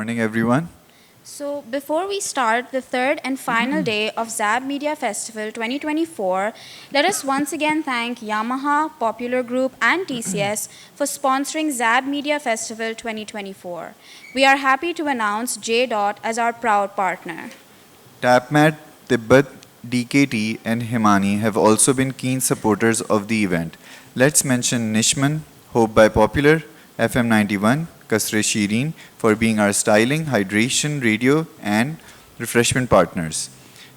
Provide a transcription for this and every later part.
morning, everyone. So, before we start the third and final day of ZAB Media Festival 2024, let us once again thank Yamaha, Popular Group, and TCS for sponsoring ZAB Media Festival 2024. We are happy to announce J. Dot as our proud partner. TapMat, Tibet, DKT, and Himani have also been keen supporters of the event. Let's mention Nishman, Hope by Popular, FM 91, Kasre Shireen for being our styling, hydration, radio, and refreshment partners.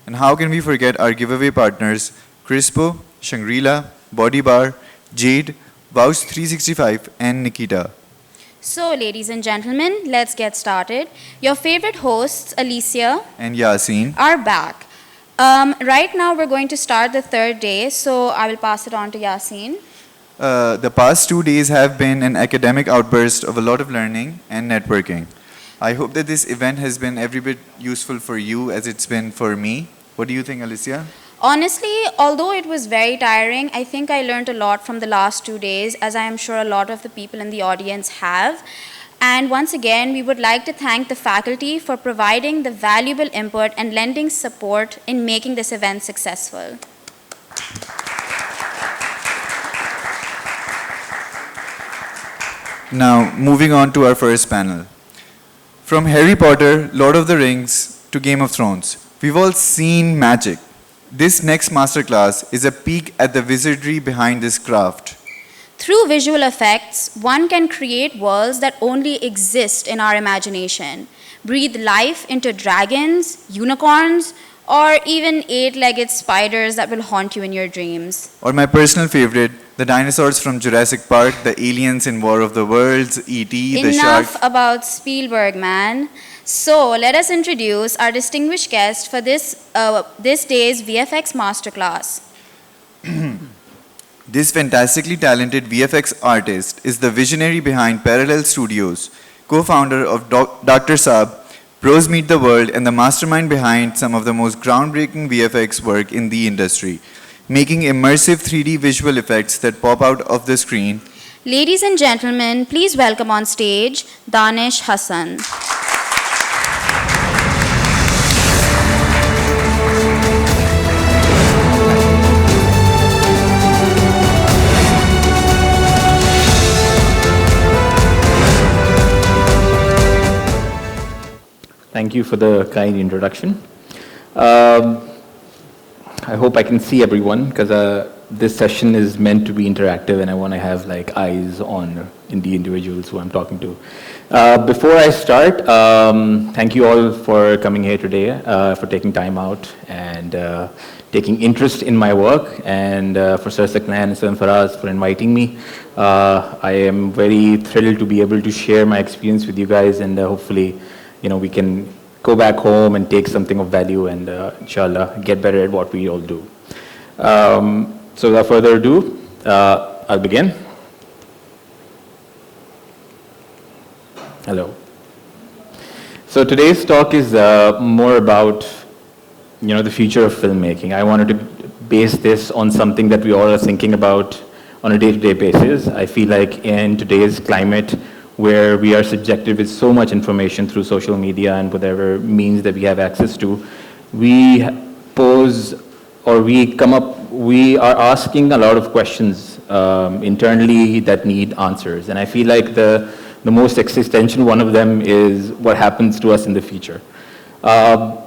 And how can we forget our giveaway partners Crispo, Shangri-La, Body Bar, Jade, Vows 365, and Nikita. So, ladies and gentlemen, let's get started. Your favorite hosts, Alicia, And Yasin. are back. Right now, we're going to start the third day, so I will pass it on to Yasin. The past 2 days have been an academic outburst of a lot of learning and networking. I hope that this event has been every bit useful for you as it's been for me. What do you think, Alicia? Honestly, although it was very tiring, I think I learned a lot from the last 2 days, as I am sure a lot of the people in the audience have. And once again, we would like to thank the faculty for providing the valuable input and lending support in making this event successful. Now, moving on to our first panel. From Harry Potter, Lord of the Rings, to Game of Thrones, we've all seen magic. This next masterclass is a peek at the wizardry behind this craft. Through visual effects, one can create worlds that only exist in our imagination, breathe life into dragons, unicorns, or even eight-legged spiders that will haunt you in your dreams. Or my personal favorite, the dinosaurs from Jurassic Park, the aliens in War of the Worlds, E.T., the shark. Enough about Spielberg, man. So let us introduce our distinguished guest for this day's VFX Masterclass. This fantastically talented VFX artist is the visionary behind Parallel Studios, co-founder of Dr. Saab, Pros Meet the World, and the mastermind behind some of the most groundbreaking VFX work in the industry, making immersive 3D visual effects that pop out of the screen. Ladies and gentlemen, please welcome on stage Danish Hasan. Thank you for the kind introduction. I hope I can see everyone because this session is meant to be interactive and I want to have like eyes on in the individuals who I'm talking to. Before I start, thank you all for coming here today, for taking time out and taking interest in my work, and for Sir Saklan and Sir Faraz for inviting me. I am very thrilled to be able to share my experience with you guys, and hopefully we can go back home and take something of value and inshallah get better at what we all do. So without further ado, I'll begin. Hello. So today's talk is more about the future of filmmaking. I wanted to base this on something that we all are thinking about on a day-to-day basis. I feel like in today's climate, where we are subjected with so much information through social media and whatever means that we have access to, we pose or we are asking a lot of questions internally that need answers. And I feel like the most existential one of them is what happens to us in the future. I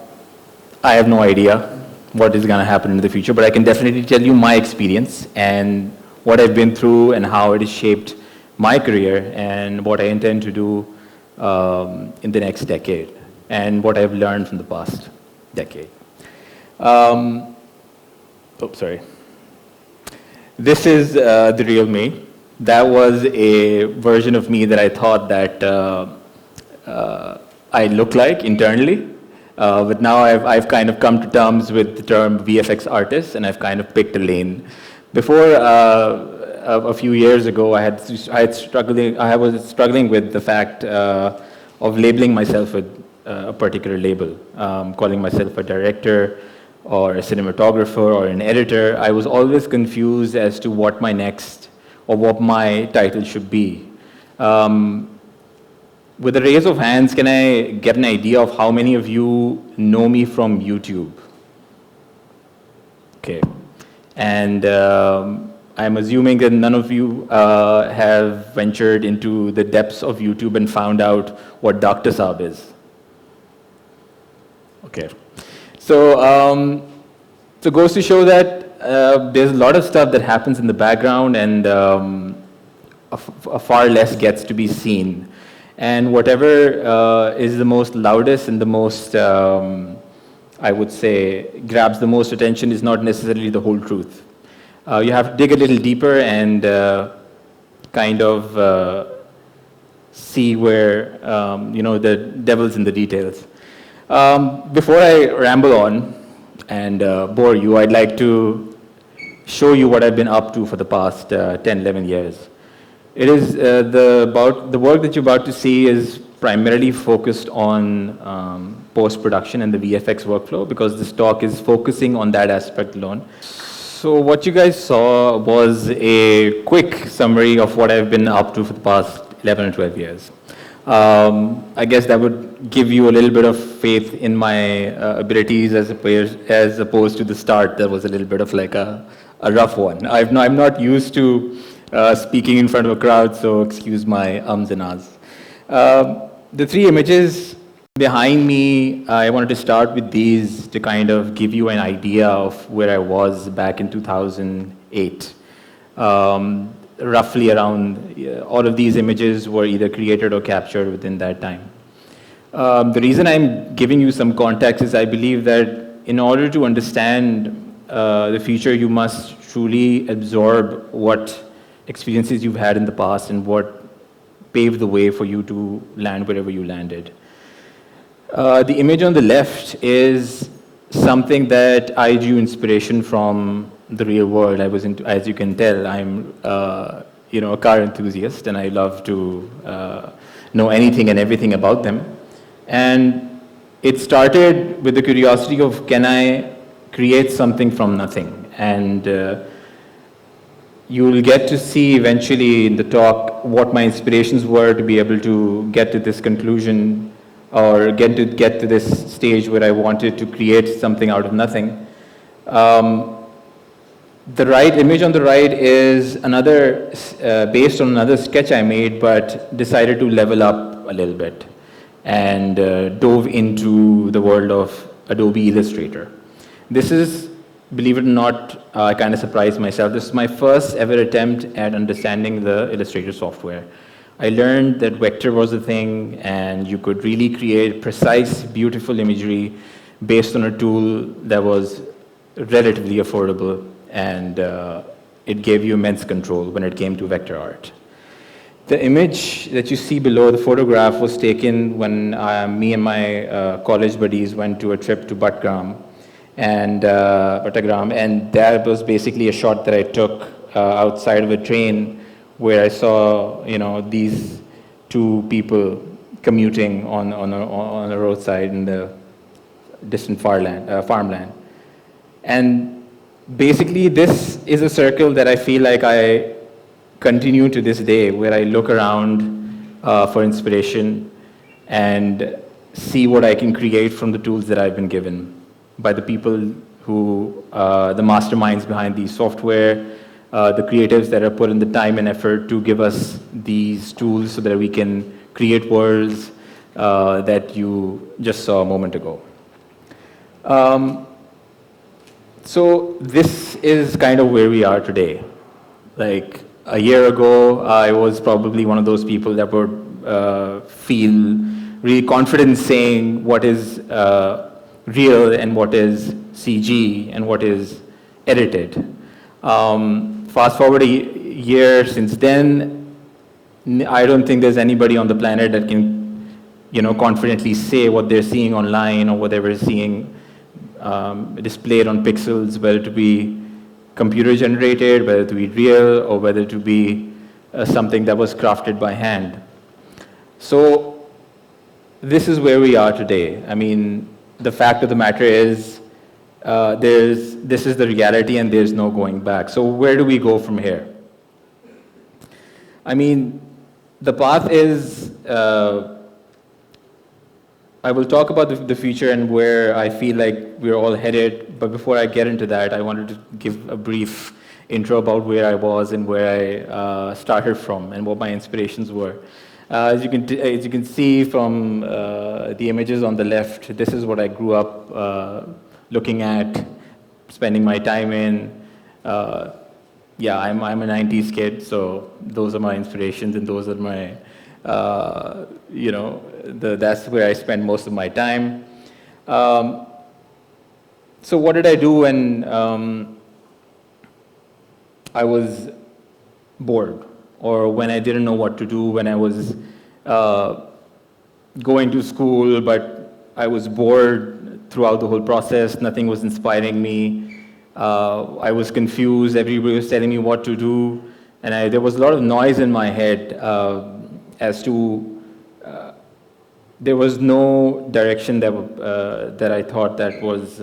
have no idea what is going to happen in the future, but I can definitely tell you my experience and what I've been through and how it has shaped my career and what I intend to do in the next decade and what I've learned from the past decade. Sorry. This is the real me. That was a version of me that I thought that I look like internally. But now I've kind of come to terms with the term VFX artist, and I've kind of picked a lane. Before, a few years ago, I was struggling with the fact of labeling myself with a particular label, calling myself a director or a cinematographer or an editor. I was always confused as to what my next or what my title should be. with a raise of hands, can I get an idea of how many of you know me from YouTube? Okay. And I'm assuming that none of you have ventured into the depths of YouTube and found out what Dr. Saab is. Okay. So, so it goes to show that there's a lot of stuff that happens in the background, and a far less gets to be seen. And whatever is the most loudest and the most, I would say, grabs the most attention is not necessarily the whole truth. You have to dig a little deeper and kind of see where, the devil's in the details. Before I ramble on and bore you, I'd like to show you what I've been up to for the past 10, 11 years. It is the work that you're about to see is primarily focused on post-production and the VFX workflow, because this talk is focusing on that aspect alone. So what you guys saw was a quick summary of what I've been up to for the past 11 or 12 years. I guess that would give you a little bit of faith in my abilities as opposed to the start that was a little bit of like a rough one. I'm not used to speaking in front of a crowd, so excuse my ums and ahs. The three images behind me, I wanted to start with these to kind of give you an idea of where I was back in 2008. Roughly around, all of these images were either created or captured within that time. The reason I'm giving you some context is I believe that in order to understand the future, you must truly absorb what experiences you've had in the past and what paved the way for you to land wherever you landed. The image on the left is something that I drew inspiration from the real world. I was into, as you can tell, I'm a car enthusiast, and I love to know anything and everything about them. And it started with the curiosity of, can I create something from nothing? And you will get to see eventually in the talk what my inspirations were to be able to get to this conclusion, or get to this stage where I wanted to create something out of nothing. The right image on the right is another, based on another sketch I made, but decided to level up a little bit and dove into the world of Adobe Illustrator. This is, believe it or not, I kind of surprised myself. This is my first ever attempt at understanding the Illustrator software. I learned that vector was a thing, and you could really create precise, beautiful imagery based on a tool that was relatively affordable, and it gave you immense control when it came to vector art. The image that you see below, the photograph, was taken when me and my college buddies went to a trip to Buttagram, and that was basically a shot that I took outside of a train, where I saw, these two people commuting on a roadside in the distant farmland. And basically, this is a circle that I feel like I continue to this day, where I look around for inspiration and see what I can create from the tools that I've been given by the people who, the masterminds behind these software, the creatives that have put in the time and effort to give us these tools so that we can create worlds that you just saw a moment ago. So this is kind of where we are today. Like a year ago, I was probably one of those people that would feel really confident in saying what is real and what is CG and what is edited. Fast forward a year since then, I don't think there's anybody on the planet that can, confidently say what they're seeing online or what they were seeing displayed on pixels, whether to be computer generated, whether to be real, or whether to be something that was crafted by hand. So this is where we are today. I mean, the fact of the matter is, this is the reality and there's no going back. So where do we go from here? I mean, the path is I will talk about the future and where I feel like we're all headed. But before I get into that, I wanted to give a brief intro about where I was and where I started from and what my inspirations were. As you can see from the images on the left, this is what I grew up looking at, spending my time in. Yeah, I'm a 90s kid, so those are my inspirations and those are my, that's where I spend most of my time. So what did I do when I was bored, or when I didn't know what to do, when I was going to school, but I was bored throughout the whole process, nothing was inspiring me. I was confused, everybody was telling me what to do, and there was a lot of noise in my head as to there was no direction that I thought that was,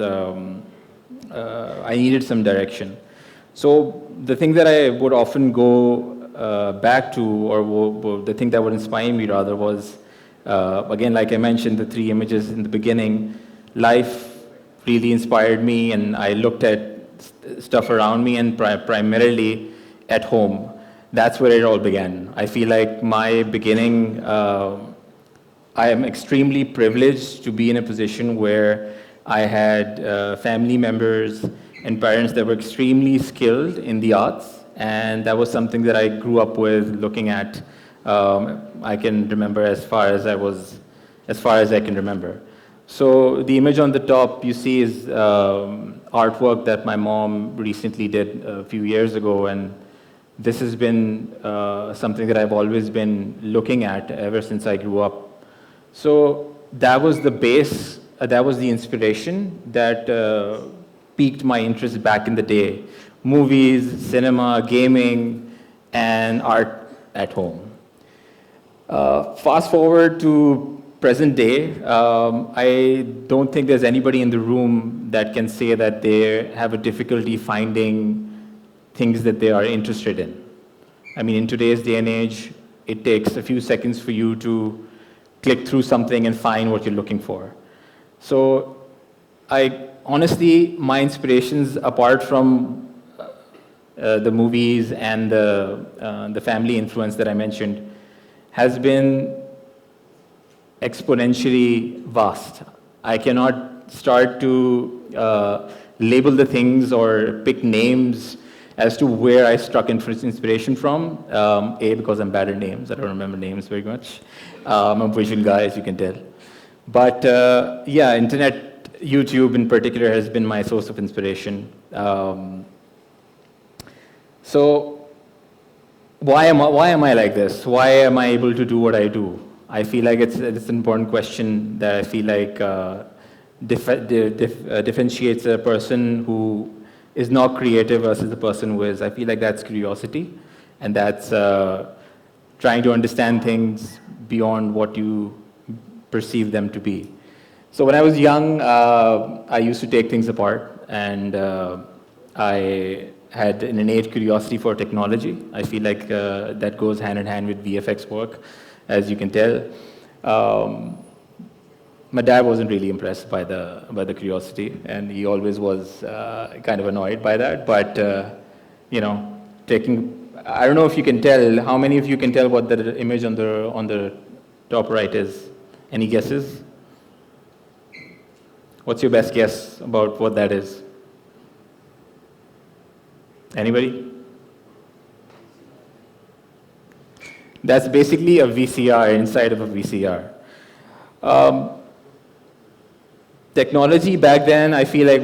I needed some direction. So the thing that I would often go back to, or the thing that would inspire me rather was, again, like I mentioned, the three images in the beginning, life really inspired me, and I looked at stuff around me and primarily at home. That's where it all began. I feel like my beginning, I am extremely privileged to be in a position where I had family members and parents that were extremely skilled in the arts, and that was something that I grew up with looking at. I can remember as far as I can remember. So the image on the top you see is artwork that my mom recently did a few years ago, and this has been something that I've always been looking at ever since I grew up. So that was the base, that was the inspiration that piqued my interest back in the day. Movies, cinema, gaming, and art at home. Fast forward to present day, I don't think there's anybody in the room that can say that they have a difficulty finding things that they are interested in. I mean, in today's day and age, it takes a few seconds for you to click through something and find what you're looking for. So honestly, my inspirations, apart from the movies and the family influence that I mentioned, has been exponentially vast. I cannot start to label the things or pick names as to where I struck inspiration from. A, because I'm bad at names. I don't remember names very much. I'm a visual guy, as you can tell. But yeah, internet, YouTube in particular, has been my source of inspiration. So why am I like this? Why am I able to do what I do? I feel like it's an important question that I feel like differentiates a person who is not creative versus the person who is. I feel like that's curiosity, and that's trying to understand things beyond what you perceive them to be. So when I was young, I used to take things apart, and I had an innate curiosity for technology. I feel like that goes hand in hand with VFX work, as you can tell. My dad wasn't really impressed by the curiosity, and he always was kind of annoyed by that. But I don't know if you can tell. How many of you can tell what the image on the top right is? Any guesses? What's your best guess about what that is? Anybody? That's basically a VCR inside of a VCR. Technology back then, I feel like,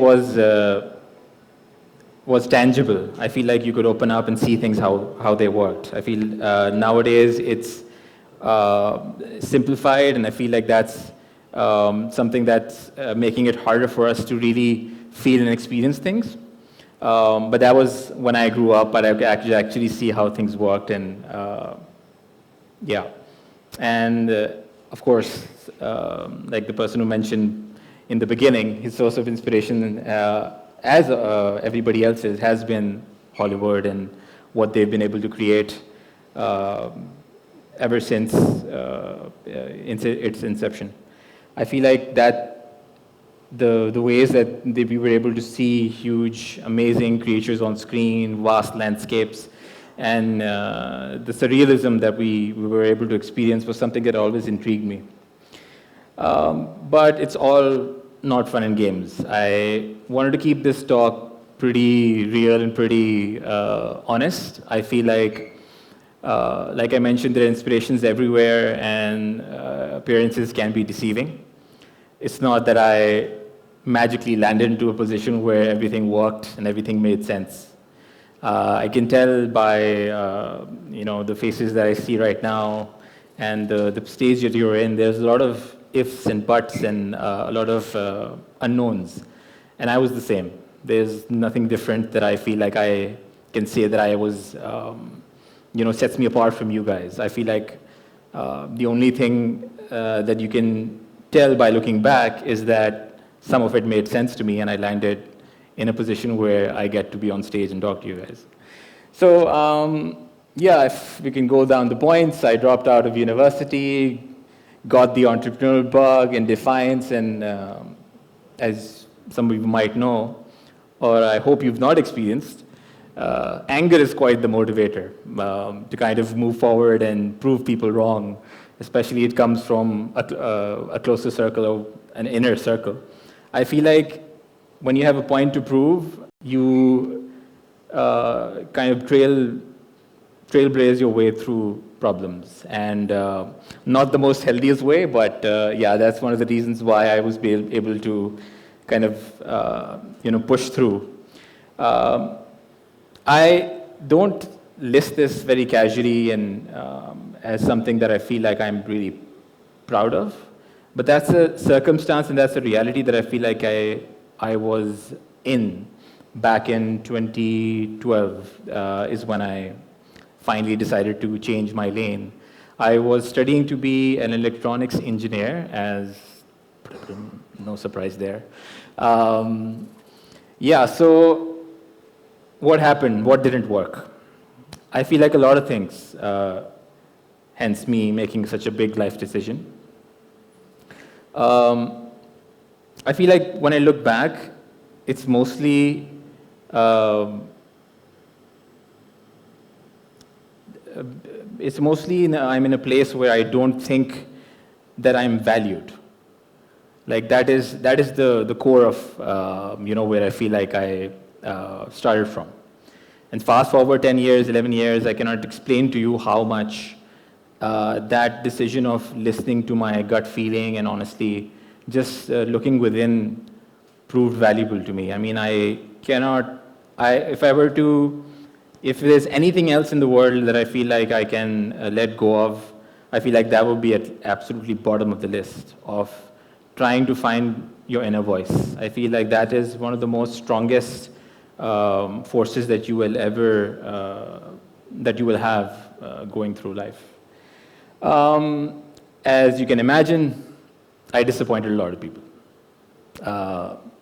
was tangible. I feel like you could open up and see things how they worked. I feel nowadays it's simplified, and I feel like that's something that's making it harder for us to really feel and experience things. But that was when I grew up, but I could actually see how things worked, and yeah. And of course, like the person who mentioned in the beginning, his source of inspiration, as everybody else's, has been Hollywood and what they've been able to create ever since its inception. I feel like that the ways that we were able to see huge, amazing creatures on screen, vast landscapes, and the surrealism that we were able to experience was something that always intrigued me. But it's all not fun and games. I wanted to keep this talk pretty real and pretty honest. I feel like I mentioned, there are inspirations everywhere, and appearances can be deceiving. It's not that I magically landed into a position where everything worked and everything made sense. I can tell by the faces that I see right now and the stage that you're in. There's a lot of ifs and buts and a lot of unknowns, and I was the same. There's nothing different that I feel like I can say that I was sets me apart from you guys. I feel like the only thing that you can tell by looking back is that some of it made sense to me, and I landed in a position where I get to be on stage and talk to you guys. So, if we can go down the points, I dropped out of university, got the entrepreneurial bug and defiance, and as some of you might know, or I hope you've not experienced, anger is quite the motivator to kind of move forward and prove people wrong, especially it comes from a closer circle or an inner circle. I feel like when you have a point to prove, you kind of trailblaze your way through problems, and not the most healthiest way, but that's one of the reasons why I was able to kind of push through. I don't list this very casually and as something that I feel like I'm really proud of, but that's a circumstance and that's a reality that I feel like I was in back in 2012 is when I finally decided to change my lane. I was studying to be an electronics engineer, as no surprise there. So what happened? What didn't work? I feel like a lot of things, hence me making such a big life decision. I feel like when I look back, it's mostly I'm in a place where I don't think that I'm valued. Like that is the core of where I feel like I started from. And fast forward 10 years, 11 years, I cannot explain to you how much that decision of listening to my gut feeling and honestly just looking within proved valuable to me. I mean, if there's anything else in the world that I feel like I can let go of, I feel like that would be at absolutely bottom of the list of trying to find your inner voice. I feel like that is one of the most strongest forces that you will have going through life. As you can imagine, I disappointed a lot of people.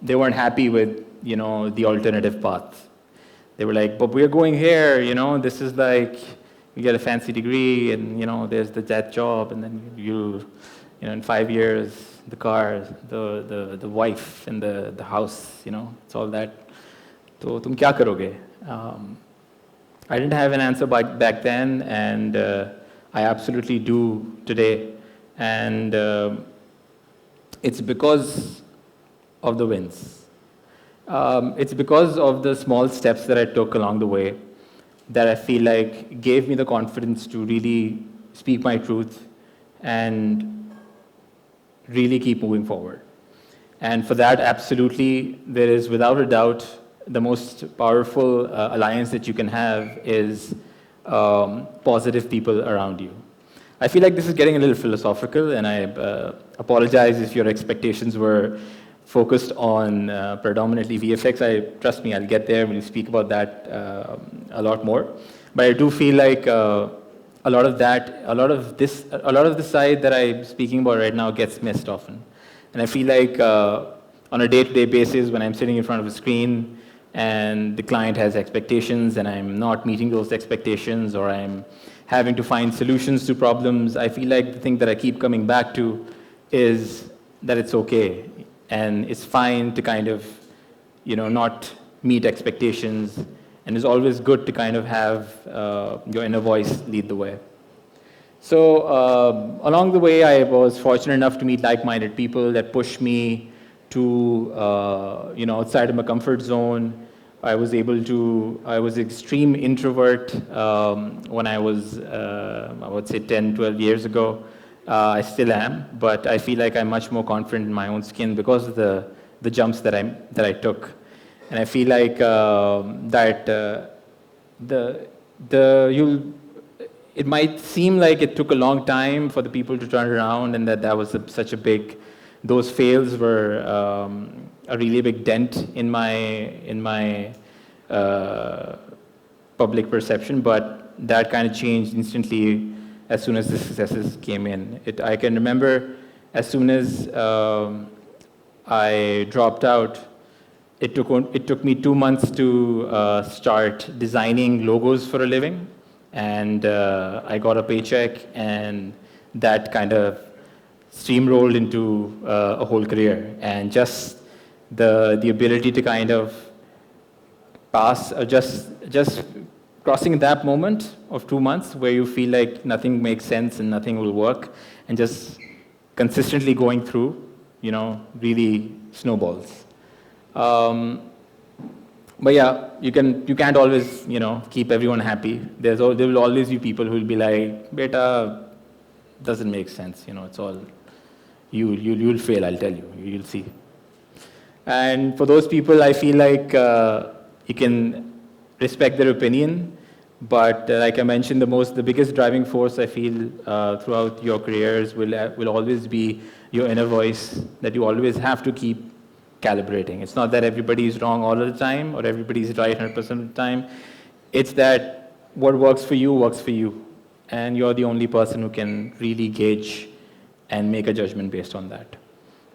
They weren't happy with the alternative path. They were like, but we're going here, this is like, you get a fancy degree and, there's that job and then you in 5 years, the car, the wife and the house, it's all that. So, tum kya karoge? I didn't have an answer back then, and I absolutely do today. And it's because of the wins. It's because of the small steps that I took along the way that I feel like gave me the confidence to really speak my truth and really keep moving forward. And for that, absolutely, there is without a doubt the most powerful alliance that you can have is positive people around you. I feel like this is getting a little philosophical, and I apologize if your expectations were focused on predominantly VFX. Trust me, I'll get there. We'll speak about that a lot more. But I do feel like a lot of the side that I'm speaking about right now gets missed often. And I feel like on a day-to-day basis, when I'm sitting in front of a screen and the client has expectations and I'm not meeting those expectations, or I'm having to find solutions to problems, I feel like the thing that I keep coming back to is that it's okay and it's fine to kind of, not meet expectations, and it's always good to kind of have your inner voice lead the way. So along the way, I was fortunate enough to meet like-minded people that pushed me to, outside of my comfort zone. I was extreme introvert when I was, I would say 10, 12 years ago. I still am, but I feel like I'm much more confident in my own skin because of the jumps that I took. And I feel like it might seem like it took a long time for the people to turn around, and that was such a big, those fails were a really big dent in my public perception, but that kind of changed instantly as soon as the successes came in. I can remember as soon as I dropped out, it took me 2 months to start designing logos for a living, and I got a paycheck, and that kind of steamrolled into a whole career. And just the ability to kind of pass, just crossing that moment of 2 months where you feel like nothing makes sense and nothing will work, and just consistently going through, really snowballs. But yeah, you can't always, keep everyone happy. There will always be people who will be like, "Beta, doesn't make sense. It's all you'll fail. I'll tell you. You'll see." And for those people, I feel like you can respect their opinion, but like I mentioned, the biggest driving force I feel throughout your careers will always be your inner voice that you always have to keep calibrating. It's not that everybody is wrong all of the time or everybody is right 100% of the time. It's that what works for you, and you're the only person who can really gauge and make a judgment based on that.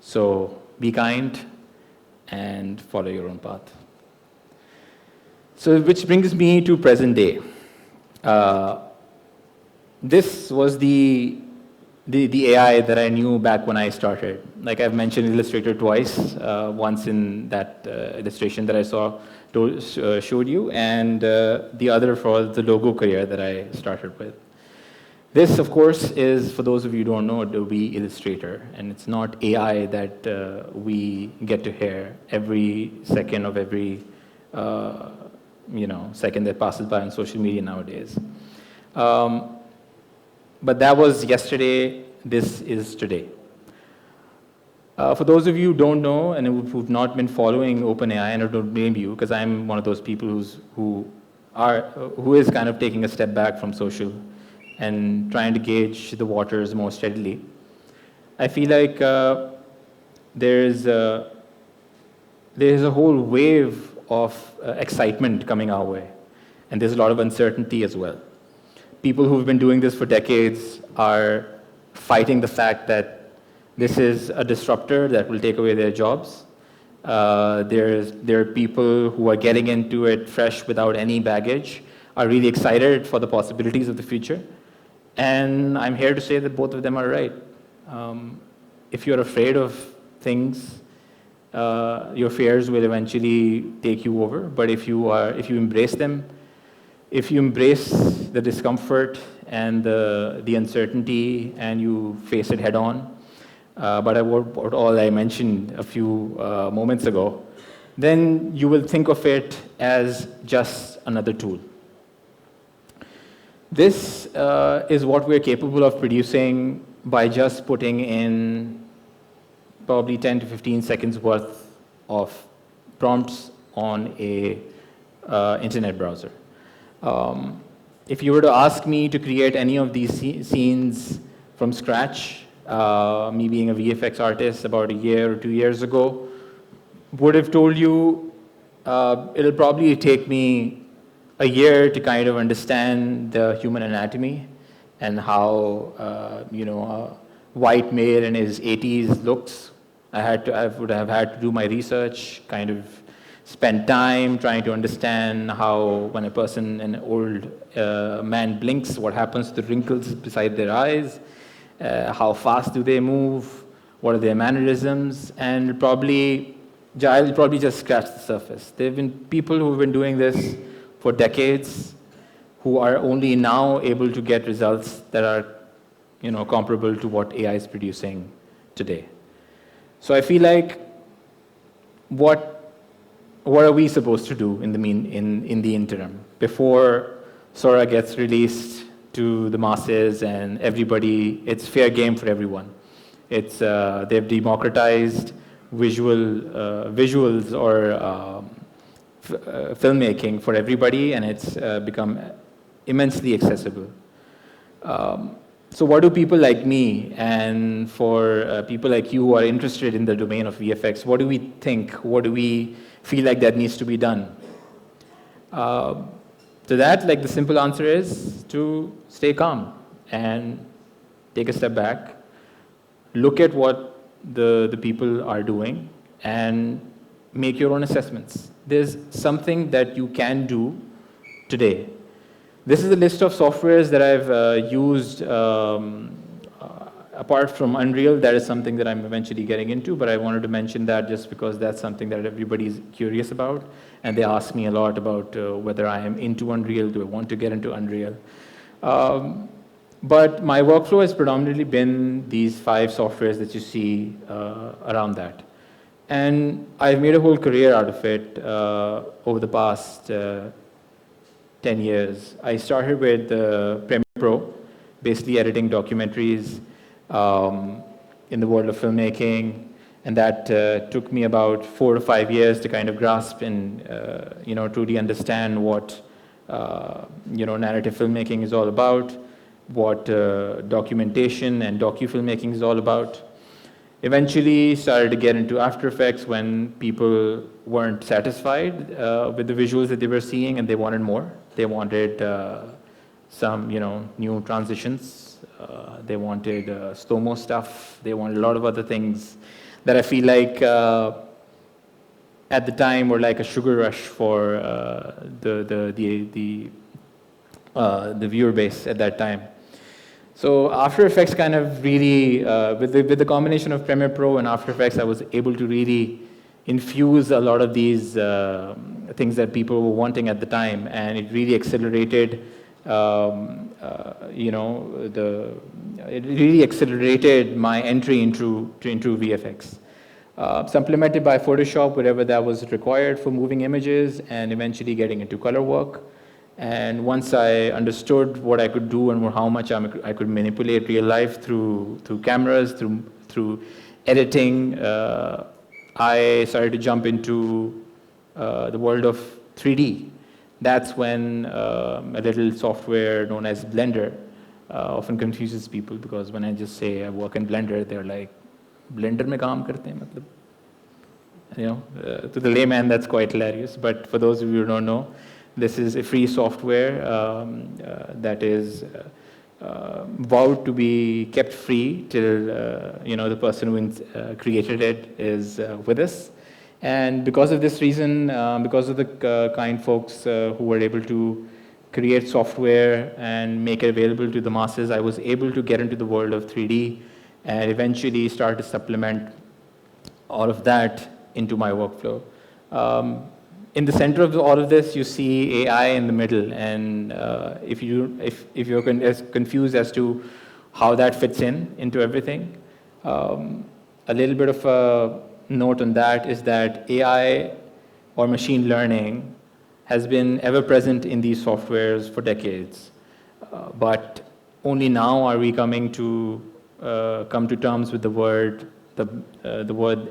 So be kind and follow your own path. So which brings me to present day. This was the AI that I knew back when I started. Like I've mentioned Illustrator twice, once in that illustration that I showed you, and the other for the logo career that I started with. This, of course, is, for those of you who don't know, Adobe Illustrator, and it's not AI that we get to hear every second of every second that passes by on social media nowadays. But that was yesterday, this is today. For those of you who don't know and who've not been following OpenAI, and I don't blame you, because I'm one of those people who is kind of taking a step back from social and trying to gauge the waters more steadily. I feel like there's a whole wave of excitement coming our way, and there's a lot of uncertainty as well. People who've been doing this for decades are fighting the fact that this is a disruptor that will take away their jobs. There are people who are getting into it fresh without any baggage, are really excited for the possibilities of the future. And I'm here to say that both of them are right. If you're afraid of things, your fears will eventually take you over. But if you embrace them, if you embrace the discomfort and the uncertainty and you face it head on, but what all I mentioned a few moments ago, then you will think of it as just another tool. This is what we're capable of producing by just putting in probably 10 to 15 seconds worth of prompts on a internet browser. If you were to ask me to create any of these scenes from scratch, me being a VFX artist about a year or 2 years ago, would have told you it'll probably take me a year to kind of understand the human anatomy and how a white male in his 80s looks. I would have had to do my research, kind of spend time trying to understand how, when an old man blinks, what happens to the wrinkles beside their eyes, how fast do they move, what are their mannerisms, and I'll probably just scratch the surface. There have been people who have been doing this for decades, who are only now able to get results that are, comparable to what AI is producing today. So I feel like, what are we supposed to do in the interim before Sora gets released to the masses and everybody? It's fair game for everyone. They've democratized visuals or filmmaking for everybody, and it's become immensely accessible. So what do people like me, and for people like you who are interested in the domain of VFX, what do we think? What do we feel like that needs to be done? To that, the simple answer is to stay calm and take a step back, look at what the people are doing, and make your own assessments. There's something that you can do today. This is a list of softwares that I've used apart from Unreal. That is something that I'm eventually getting into, but I wanted to mention that just because that's something that everybody's curious about, and they ask me a lot about whether I am into Unreal, do I want to get into Unreal. But my workflow has predominantly been these 5 softwares that you see around that. And I've made a whole career out of it over the past 10 years. I started with Premiere Pro, basically editing documentaries in the world of filmmaking, and that took me about 4 to 5 years to kind of grasp and truly understand what narrative filmmaking is all about, what documentation and docu-filmmaking is all about. Eventually started to get into After Effects when people weren't satisfied with the visuals that they were seeing, and they wanted more. They wanted some new transitions. They wanted slow-mo stuff. They wanted a lot of other things that I feel like at the time were like a sugar rush for the viewer base at that time. So After Effects kind of really, with the combination of Premiere Pro and After Effects, I was able to really infuse a lot of these things that people were wanting at the time, and it really accelerated, it really accelerated my entry into VFX. Supplemented by Photoshop, wherever that was required for moving images, and eventually getting into color work. And once I understood what I could do and how much I could manipulate real life through cameras, through editing, I started to jump into the world of 3D. That's when a little software known as Blender often confuses people, because when I just say I work in Blender, they're like, Blender mein kaam karte hain, matlab? To the layman, that's quite hilarious. But for those of you who don't know, this is a free software that is vowed to be kept free till the person who created it is with us. And because of this reason, because of the kind folks who were able to create software and make it available to the masses, I was able to get into the world of 3D and eventually start to supplement all of that into my workflow. In the center of all of this, you see AI in the middle, and if you're confused as to how that fits into everything, a little bit of a note on that is that AI or machine learning has been ever present in these softwares for decades, but only now are we come to terms with the word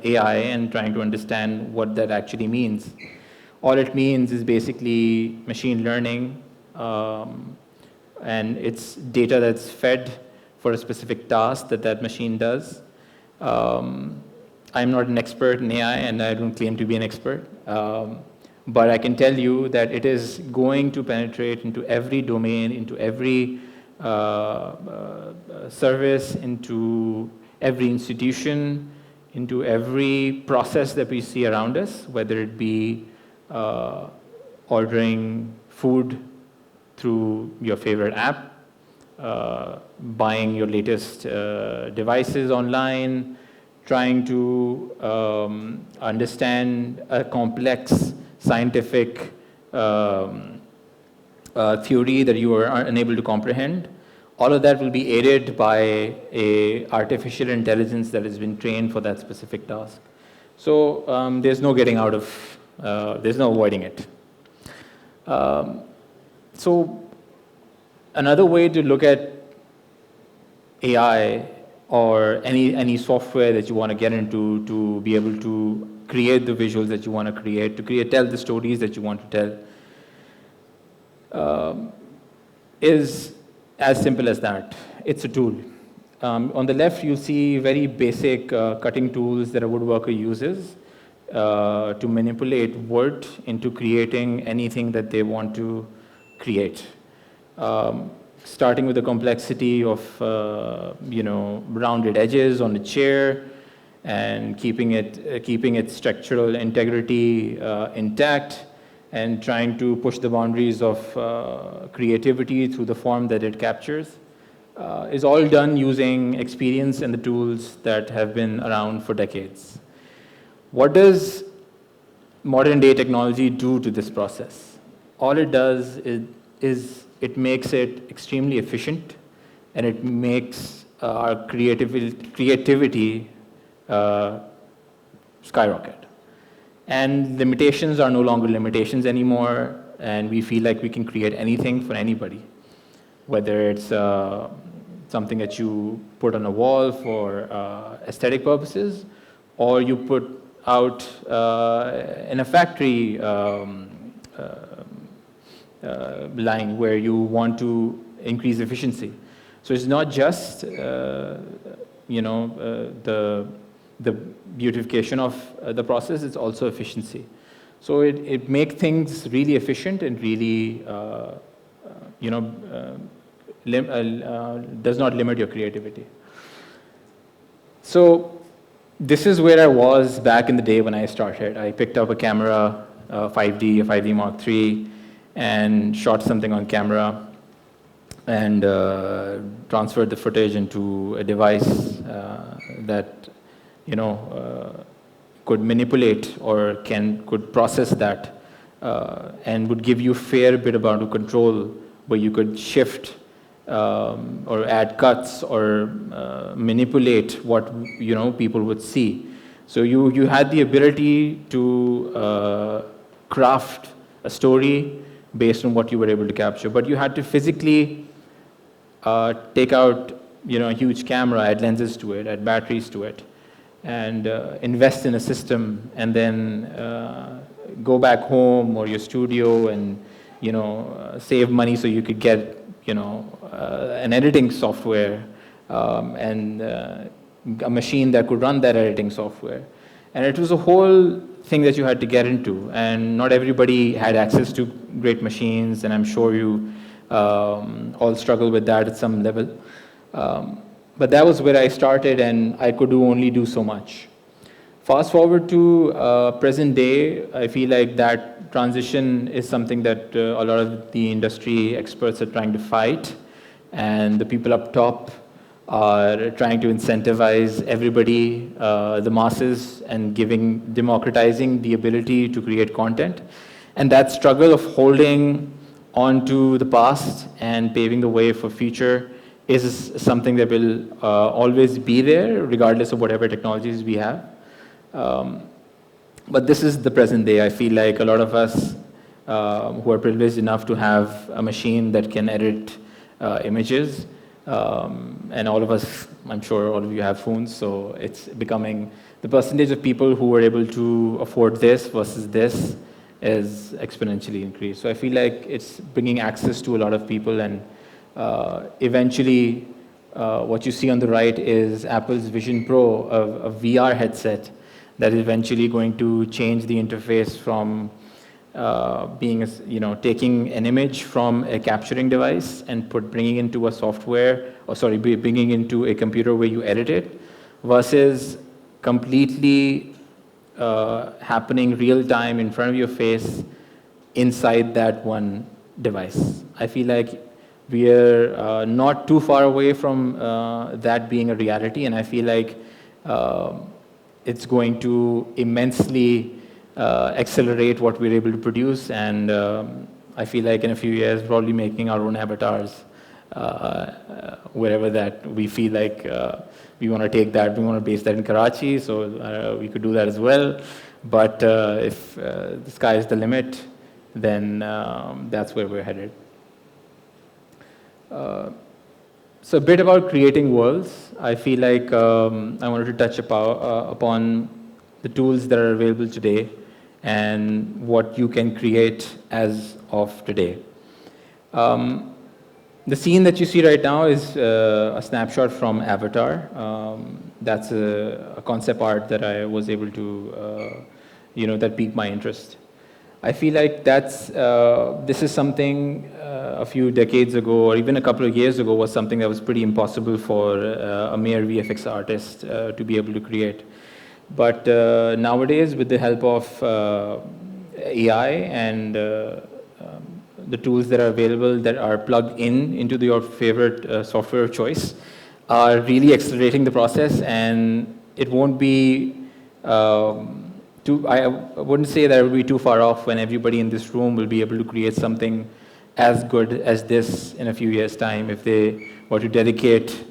AI and trying to understand what that actually means. All it means is basically machine learning, and it's data that's fed for a specific task that machine does. I'm not an expert in AI, and I don't claim to be an expert, but I can tell you that it is going to penetrate into every domain, into every service, into every institution, into every process that we see around us, whether it be ordering food through your favorite app, buying your latest devices online, trying to understand a complex scientific theory that you are unable to comprehend. All of that will be aided by a artificial intelligence that has been trained for that specific task. So there's no getting out of, there's no avoiding it. So another way to look at AI or any software that you want to get into to be able to create the visuals that you want to create, tell the stories that you want to tell, is as simple as that. It's a tool. On the left, you see very basic cutting tools that a woodworker uses to manipulate wood into creating anything that they want to create. Starting with the complexity of rounded edges on the chair and keeping its structural integrity intact, and trying to push the boundaries of creativity through the form that it captures, is all done using experience and the tools that have been around for decades. What does modern day technology do to this process? All it does is it makes it extremely efficient, and it makes our creativity skyrocket. And limitations are no longer limitations anymore, and we feel like we can create anything for anybody, whether it's something that you put on a wall for aesthetic purposes, or you put out in a factory line where you want to increase efficiency. So it's not just the beautification of the process, it's also efficiency. So it makes things really efficient and really does not limit your creativity. So this is where I was back in the day when I started. I picked up a camera, a 5D Mark III, and shot something on camera and transferred the footage into a device that could manipulate or could process that and would give you a fair bit amount of control, where you could shift or add cuts or manipulate what people would see. So you had the ability to craft a story based on what you were able to capture, but you had to physically take out a huge camera, add lenses to it, add batteries to it, and invest in a system, and then go back home or your studio and save money so you could get an editing software and a machine that could run that editing software. And it was a whole thing that you had to get into, and not everybody had access to great machines, and I'm sure you all struggle with that at some level. But that was where I started, and I could only do so much. Fast forward to present day, I feel like that transition is something that a lot of the industry experts are trying to fight, and the people up top are trying to incentivize everybody, the masses, and democratizing the ability to create content. And that struggle of holding on to the past and paving the way for future is something that will always be there, regardless of whatever technologies we have. But this is the present day. I feel like a lot of us who are privileged enough to have a machine that can edit images, and all of us, I'm sure all of you have phones, so it's becoming, the percentage of people who are able to afford this versus this is exponentially increased. So I feel like it's bringing access to a lot of people, and eventually what you see on the right is Apple's Vision Pro, a VR headset that is eventually going to change the interface from taking an image from a capturing device and bringing into a software, bringing into a computer where you edit it, versus completely happening real time in front of your face inside that one device. I feel like we are not too far away from that being a reality, and I feel like It's going to immensely accelerate what we're able to produce, and I feel like in a few years, probably making our own avatars wherever that we feel like we want to take that, we want to base that in Karachi, so we could do that as well. But if the sky is the limit, then that's where we're headed. So a bit about creating worlds. I feel like I wanted to touch upon the tools that are available today and what you can create as of today. The scene that you see right now is a snapshot from Avatar. That's a concept art that I was able to, that piqued my interest. I feel like this is something a few decades ago, or even a couple of years ago, was something that was pretty impossible for a mere VFX artist to be able to create. But nowadays, with the help of AI and the tools that are available that are plugged into your favorite software of choice, are really accelerating the process, and it won't be I wouldn't say that it will be too far off when everybody in this room will be able to create something as good as this in a few years' time if they were to dedicate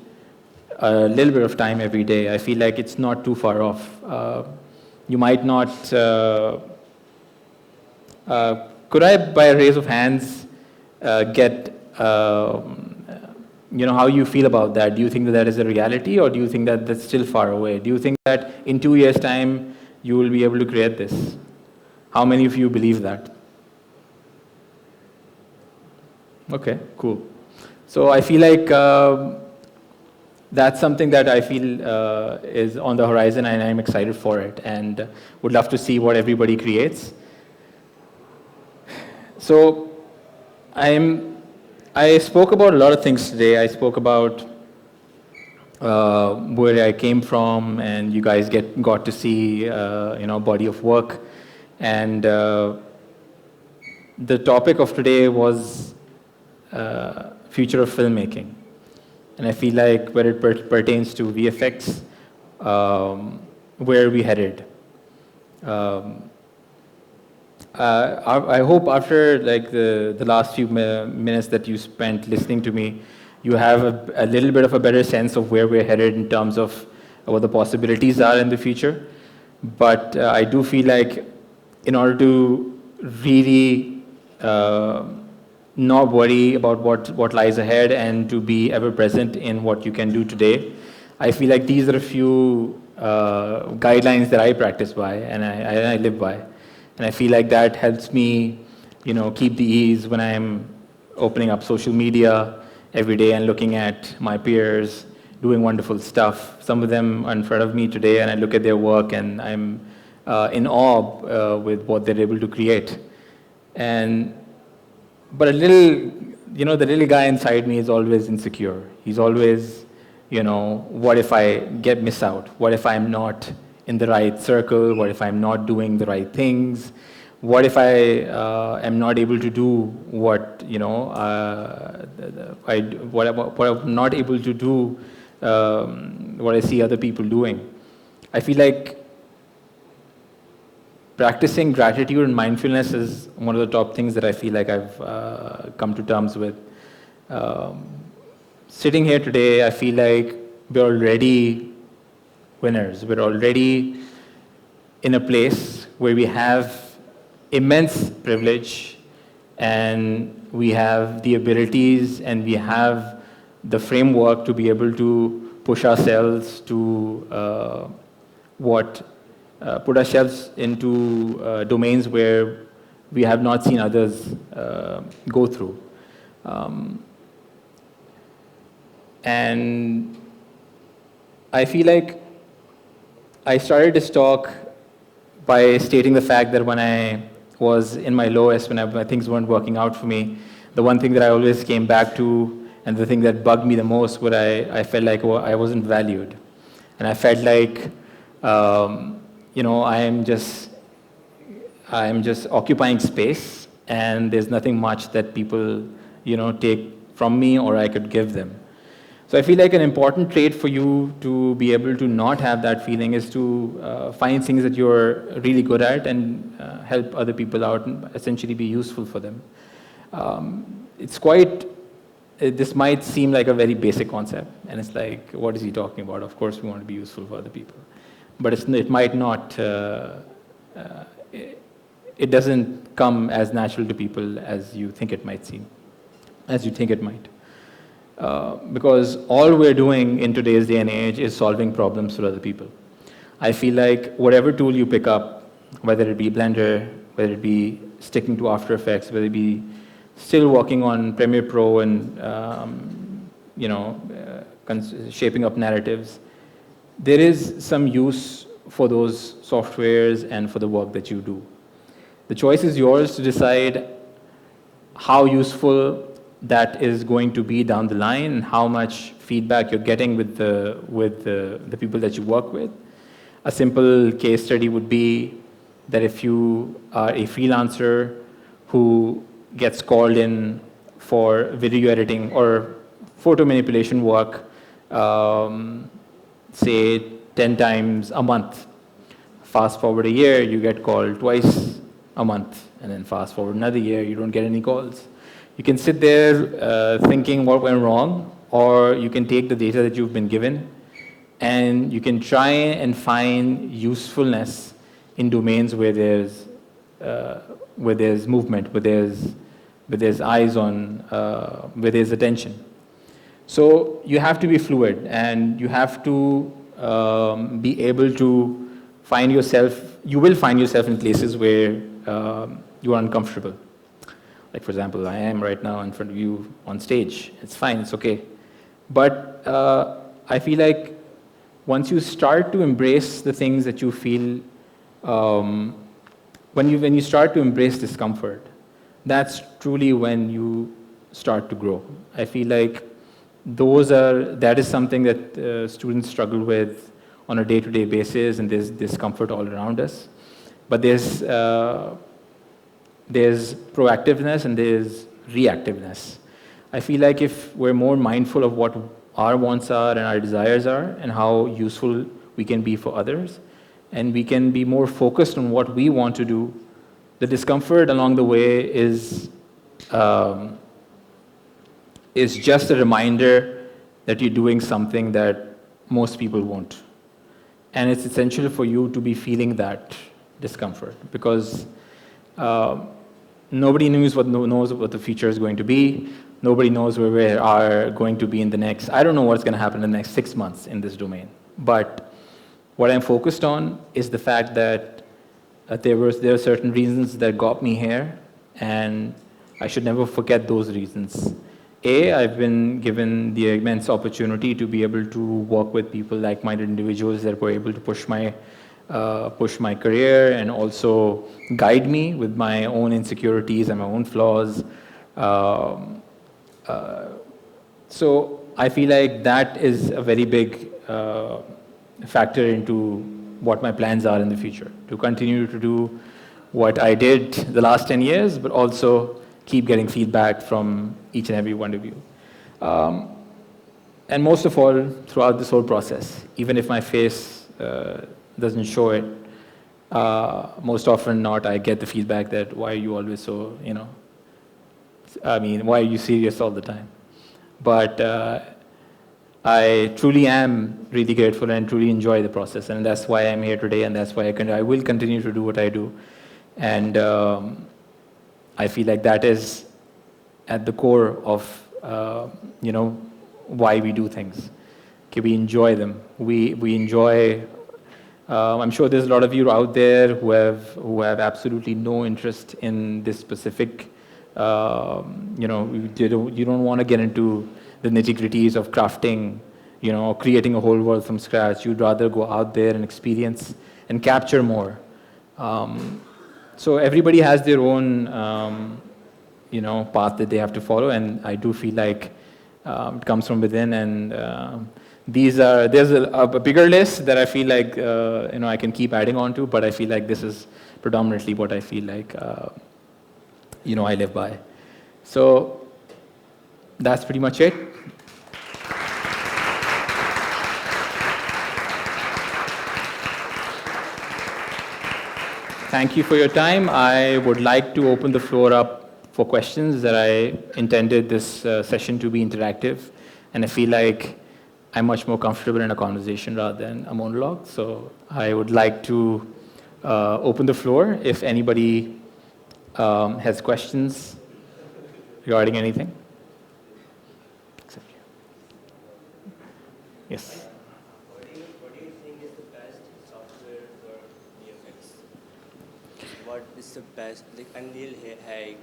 a little bit of time every day. I feel like it's not too far off. You might not... could I, by a raise of hands, get how you feel about that? Do you think that that is a reality, or do you think that that's still far away? Do you think that in 2 years' time you will be able to create this? How many of you believe that? Okay, cool. So I feel like that's something that I feel is on the horizon, and I'm excited for it, and would love to see what everybody creates. So I spoke about a lot of things today. I spoke about where I came from, and you guys got to see body of work, and the topic of today was future of filmmaking, and I feel like where it pertains to VFX, where are we headed? I hope after like the last few minutes that you spent listening to me, you have a little bit of a better sense of where we're headed in terms of what the possibilities are in the future. But I do feel like in order to really not worry about what lies ahead and to be ever present in what you can do today, I feel like these are a few guidelines that I practice by and I live by. And I feel like that helps me, keep the ease when I'm opening up social media every day and looking at my peers doing wonderful stuff. Some of them are in front of me today, and I look at their work, and I'm in awe with what they're able to create. But the little guy inside me is always insecure. He's always, what if I miss out? What if I'm not in the right circle? What if I'm not doing the right things? What if I am not able to do what I'm not able to do what I see other people doing? I feel like practicing gratitude and mindfulness is one of the top things that I feel like I've come to terms with. Sitting here today, I feel like we're already winners. We're already in a place where we have immense privilege, and we have the abilities, and we have the framework to be able to push ourselves to put ourselves into domains where we have not seen others go through. And I feel like I started this talk by stating the fact that when I was in my lowest, when things weren't working out for me, the one thing that I always came back to, and the thing that bugged me the most, was I felt like I wasn't valued. And I felt like, I'm just occupying space, and there's nothing much that people, take from me or I could give them. So I feel like an important trait for you to be able to not have that feeling is to find things that you're really good at and help other people out and essentially be useful for them. This might seem like a very basic concept, and it's like, what is he talking about? Of course we want to be useful for other people. But it might not, it doesn't come as natural to people as you think it might seem, as you think it might. Because all we're doing in today's day and age is solving problems for other people. I feel like whatever tool you pick up, whether it be Blender, whether it be sticking to After Effects, whether it be still working on Premiere Pro and shaping up narratives, there is some use for those softwares and for the work that you do. The choice is yours to decide how useful that is going to be down the line and how much feedback you're getting with the people that you work with. A simple case study would be that if you are a freelancer who gets called in for video editing or photo manipulation work, say 10 times a month. Fast forward a year, you get called twice a month, and then fast forward another year, you don't get any calls. You can sit there thinking what went wrong, or you can take the data that you've been given and you can try and find usefulness in domains where there's movement, where there's eyes on, where there's attention. So you have to be fluid, and you have to be able to find yourself. You will find yourself in places where you are uncomfortable. Like, for example, I am right now in front of you on stage. It's fine, it's okay. But I feel like once you start to embrace the things that you feel, when you start to embrace discomfort, that's truly when you start to grow. I feel like that is something that students struggle with on a day-to-day basis, and there's discomfort all around us. But there's proactiveness and there's reactiveness. I feel like if we're more mindful of what our wants are and our desires are and how useful we can be for others, and we can be more focused on what we want to do, the discomfort along the way is just a reminder that you're doing something that most people won't. And it's essential for you to be feeling that discomfort, because nobody knows what the future is going to be. Nobody knows where we are going to be in the next. I don't know what's going to happen in the next 6 months in this domain. But what I'm focused on is the fact that there are certain reasons that got me here, and I should never forget those reasons. I've been given the immense opportunity to be able to work with people, like-minded individuals that were able to push my career and also guide me with my own insecurities and my own flaws. So I feel like that is a very big factor into what my plans are in the future, to continue to do what I did the last 10 years, but also keep getting feedback from each and every one of you. And most of all, throughout this whole process, even if my face doesn't show it, most often not, I get the feedback that, why are you always so, why are you serious all the time? But I truly am really grateful and truly enjoy the process, and that's why I'm here today, and that's why I will continue to do what I do. And I feel like that is at the core of, why we do things. Okay, we enjoy them. We enjoy. I'm sure there's a lot of you out there who have absolutely no interest in this specific. You don't want to get into the nitty-gritties of crafting, creating a whole world from scratch. You'd rather go out there and experience and capture more. So everybody has their own, path that they have to follow, and I do feel like it comes from within. And there's a bigger list that I feel like I can keep adding on to, but I feel like this is predominantly what I feel like I live by. So that's pretty much it. Thank you for your time. I would like to open the floor up for questions. That I intended this session to be interactive, and I feel like I'm much more comfortable in a conversation rather than a monologue. So I would like to open the floor if anybody has questions regarding anything. Except you. Yes. What do you think is the best software for VFX? What is the best? Like Unreal hai,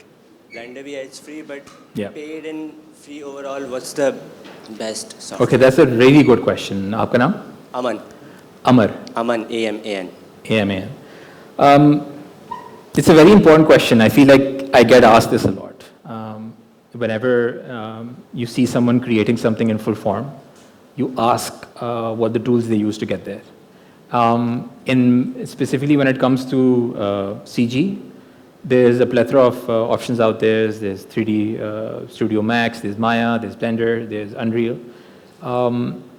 Blender bhi hai, it's free, but Yeah. paid and free overall, what's the best software? Okay, that's a really good question. Aapka naam? Aman. Amar. Aman, A-M-A-N. AMAN. It's a very important question. I feel like I get asked this a lot. Whenever you see someone creating something in full form, you ask what the tools they use to get there. Specifically when it comes to CG, there's a plethora of options out there. There's 3D Studio Max, there's Maya, there's Blender, there's Unreal.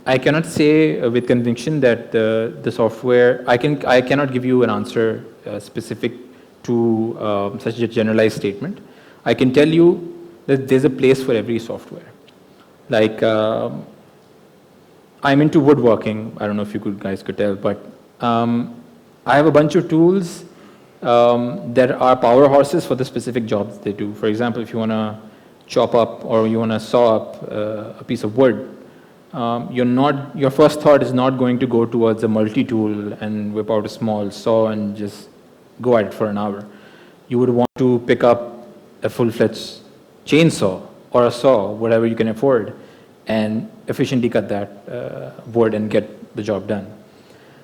I cannot say with conviction that the software, I cannot give you an answer specific to such a generalized statement. I can tell you that there's a place for every software. Like, I'm into woodworking. I don't know if you guys could tell, but I have a bunch of tools that are power horses for the specific jobs they do. For example, if you want to chop up or you want to saw up a piece of wood, your first thought is not going to go towards a multi-tool and whip out a small saw and just go at it for an hour. You would want to pick up a full-fledged chainsaw or a saw, whatever you can afford, and efficiently cut that wood and get the job done.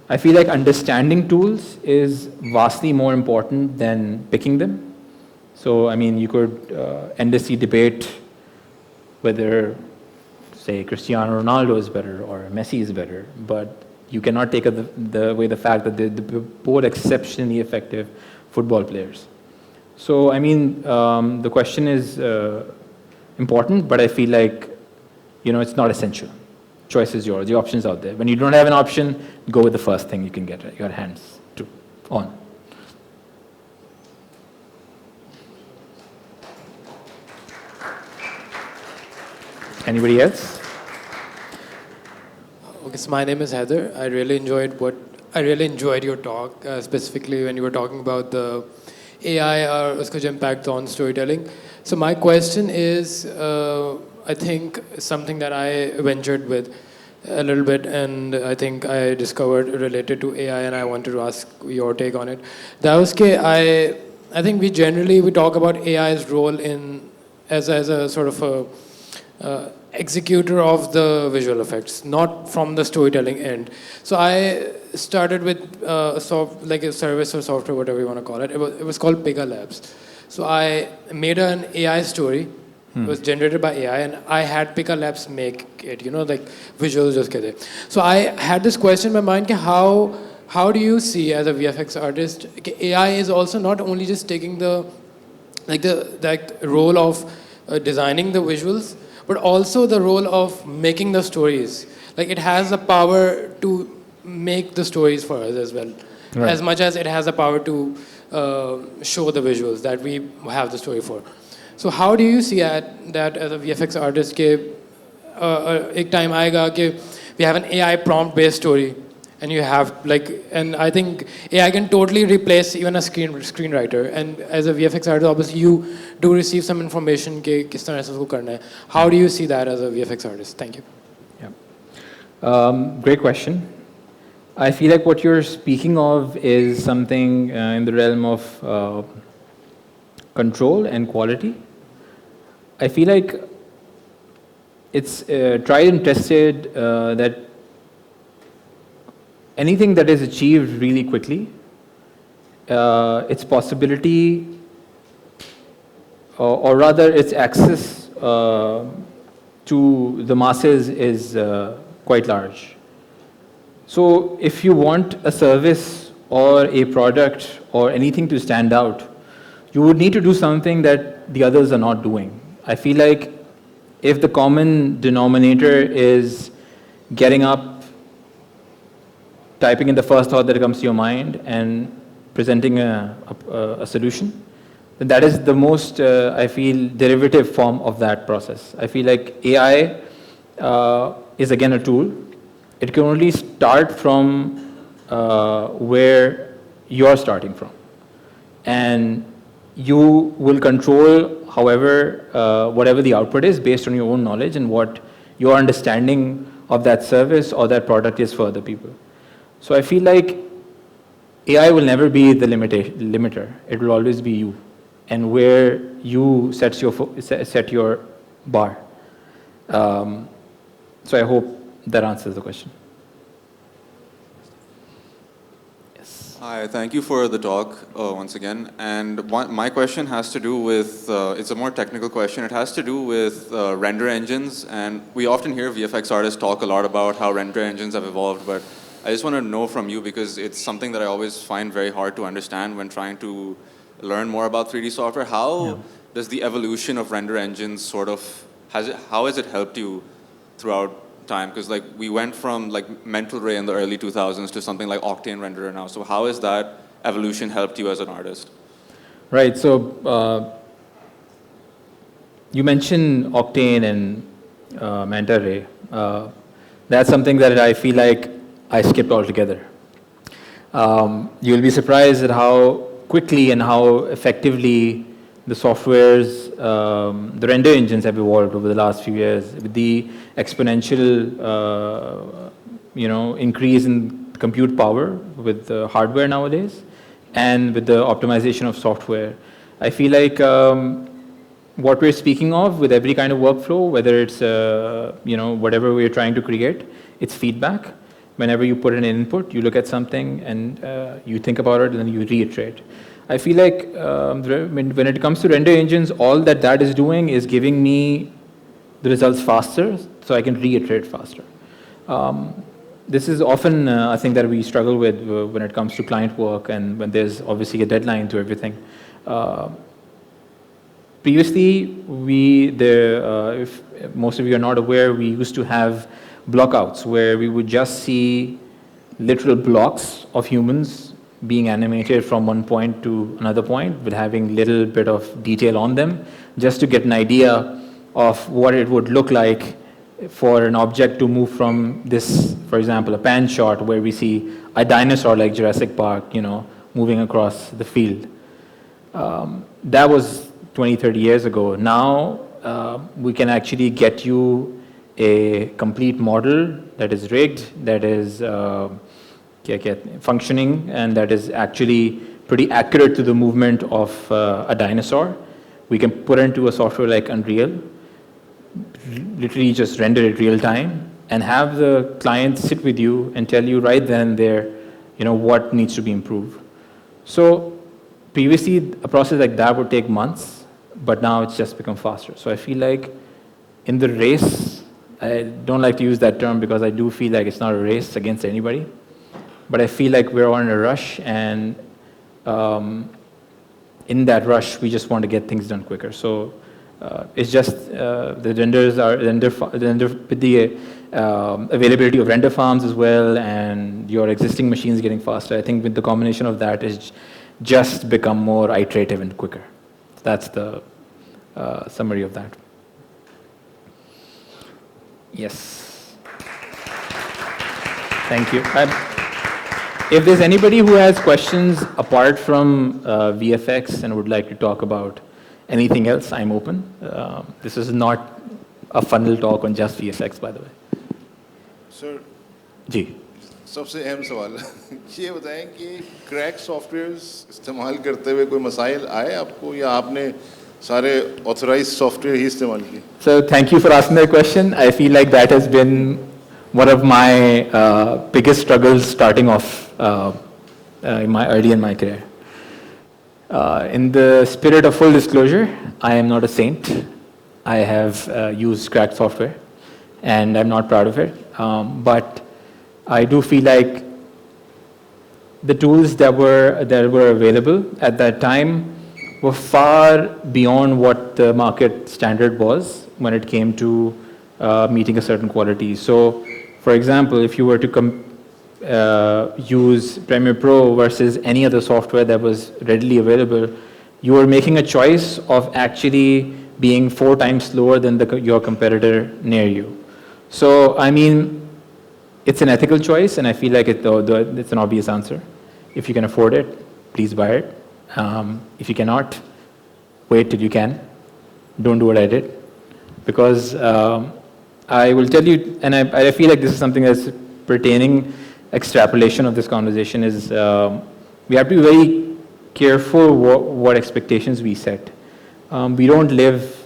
I feel like understanding tools is vastly more important than picking them. So, I mean, you could endlessly debate whether, say, Cristiano Ronaldo is better or Messi is better, but you cannot take away the fact that they're both exceptionally effective football players. So, I mean, the question is important, but I feel like, it's not essential. Choice is yours. The option's out there. When you don't have an option, go with the first thing you can get your hands on. Anybody else? Okay, so my name is Heather. I really enjoyed your talk, specifically when you were talking about the AI or its impact on storytelling. So my question is, I think something that I ventured with a little bit, and I think I discovered related to AI, and I wanted to ask your take on it. That was I think we talk about AI's role as a sort of a executor of the visual effects, not from the storytelling end. So I started with like a service or software, whatever you want to call it. It was called Pega Labs. So I made an AI story. It was generated by AI, and I had Pika Labs make it, like visuals just get it. So I had this question in my mind, how do you see as a VFX artist, AI is also not only just taking the role of designing the visuals, but also the role of making the stories. Like it has the power to make the stories for us as well, right, as much as it has the power to show the visuals that we have the story for. So how do you see that as a VFX artist ek time aayega ke we have an AI prompt based story and you have and I think AI can totally replace even a screenwriter, and as a VFX artist obviously you do receive some information ke kis tarah se usko karna hai. How do you see that as a VFX artist? Thank you. Yeah. Great question. I feel like what you're speaking of is something in the realm of control and quality. I feel like it's tried and tested that anything that is achieved really quickly, its possibility, or rather its access to the masses is quite large. So if you want a service or a product or anything to stand out, you would need to do something that the others are not doing. I feel like if the common denominator is getting up, typing in the first thought that comes to your mind, and presenting a solution, then that is the most, I feel, derivative form of that process. I feel like AI is again a tool. It can only start from where you're starting from. And you will control, however, whatever the output is based on your own knowledge and what your understanding of that service or that product is for other people. So I feel like AI will never be the limiter. It will always be you and where you set your bar. So I hope that answers the question. Yes. Hi, thank you for the talk once again. And my question has to do with, it's a more technical question. It has to do with render engines. And we often hear VFX artists talk a lot about how render engines have evolved, but I just want to know from you, because it's something that I always find very hard to understand when trying to learn more about 3D software. How does the evolution of render engines sort of, how has it helped you throughout time? Because like we went from like Mental Ray in the early 2000s to something like Octane Renderer now. So how has that evolution helped you as an artist? Right, so you mentioned Octane and Mental Ray. That's something that I feel like I skipped altogether. You'll be surprised at how quickly and how effectively the softwares, the render engines have evolved over the last few years. With the exponential, increase in compute power with the hardware nowadays, and with the optimization of software, I feel like what we're speaking of with every kind of workflow, whether it's whatever we're trying to create, it's feedback. Whenever you put in an input, you look at something and you think about it and then you reiterate. I feel like when it comes to render engines, all that is doing is giving me the results faster so I can reiterate faster. This is often a thing that we struggle with when it comes to client work and when there's obviously a deadline to everything. Previously, if most of you are not aware, we used to have blockouts where we would just see literal blocks of humans being animated from one point to another point with having little bit of detail on them, just to get an idea of what it would look like for an object to move from this, for example, a pan shot where we see a dinosaur like Jurassic Park, moving across the field. That was 20, 30 years ago. Now we can actually get you a complete model that is rigged, that is functioning, and that is actually pretty accurate to the movement of a dinosaur. We can put into a software like Unreal, literally just render it real time, and have the client sit with you and tell you right then and there, what needs to be improved. So previously, a process like that would take months, but now it's just become faster. So I feel like in the race, I don't like to use that term because I do feel like it's not a race against anybody, but I feel like we're all in a rush, and in that rush, we just want to get things done quicker. So it's just the renders are with the availability of render farms as well, and your existing machines getting faster. I think with the combination of that, it's just become more iterative and quicker. That's the summary of that. Yes. Thank you. If there's anybody who has questions apart from VFX and would like to talk about anything else, I'm open. This is not a funnel talk on just VFX, by the way. Sir, जी. सबसे अहम सवाल ये बताएं कि crack softwares इस्तेमाल करते हुए कोई मसाइल आए आपको, या आपने सारे ऑथराइज्ड सॉफ्टवेयर ही इस्तेमाल किए? So thank you for asking that question. I feel like that has been one of my biggest struggles starting off early in my career. In the spirit of full disclosure, I am not a saint. I have used cracked software, and I'm not proud of it. But I do feel like the tools that were available at that time were far beyond what the market standard was when it came to meeting a certain quality. So, for example, if you were to use Premiere Pro versus any other software that was readily available, you were making a choice of actually being 4 times slower than your competitor near you. So, I mean, it's an ethical choice, and I feel like it's an obvious answer. If you can afford it, please buy it. If you cannot, wait till you can. Don't do what I did. Because I will tell you, and I feel like this is something that's pertaining, extrapolation of this conversation is we have to be very careful what expectations we set. We don't live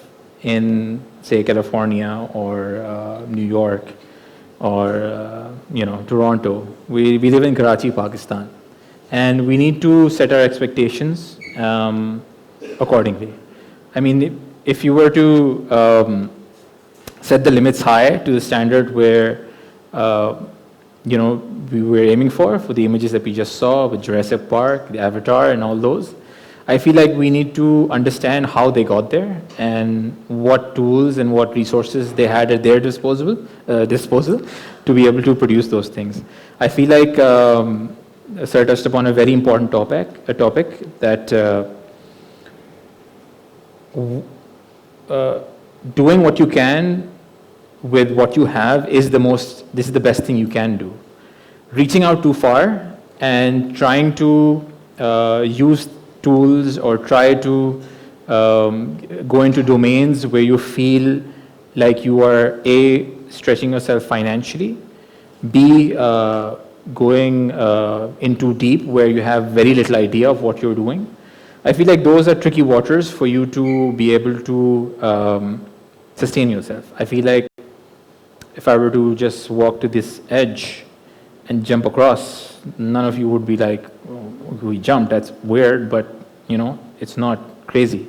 in, say, California or New York or Toronto. We live in Karachi, Pakistan, and we need to set our expectations accordingly. I mean, if you were to set the limits high to the standard where we were aiming for the images that we just saw with Jurassic Park, the Avatar, and all those, I feel like we need to understand how they got there and what tools and what resources they had at their disposal to be able to produce those things. I feel like Sir touched upon a very important topic that doing what you can with what you have is the best thing you can do. Reaching out too far and trying to use tools or try to go into domains where you feel like you are A, stretching yourself financially, B, going in too deep where you have very little idea of what you're doing. I feel like those are tricky waters for you to be able to sustain yourself. I feel like if I were to just walk to this edge and jump across, none of you would be like, oh, we jumped, that's weird, but it's not crazy.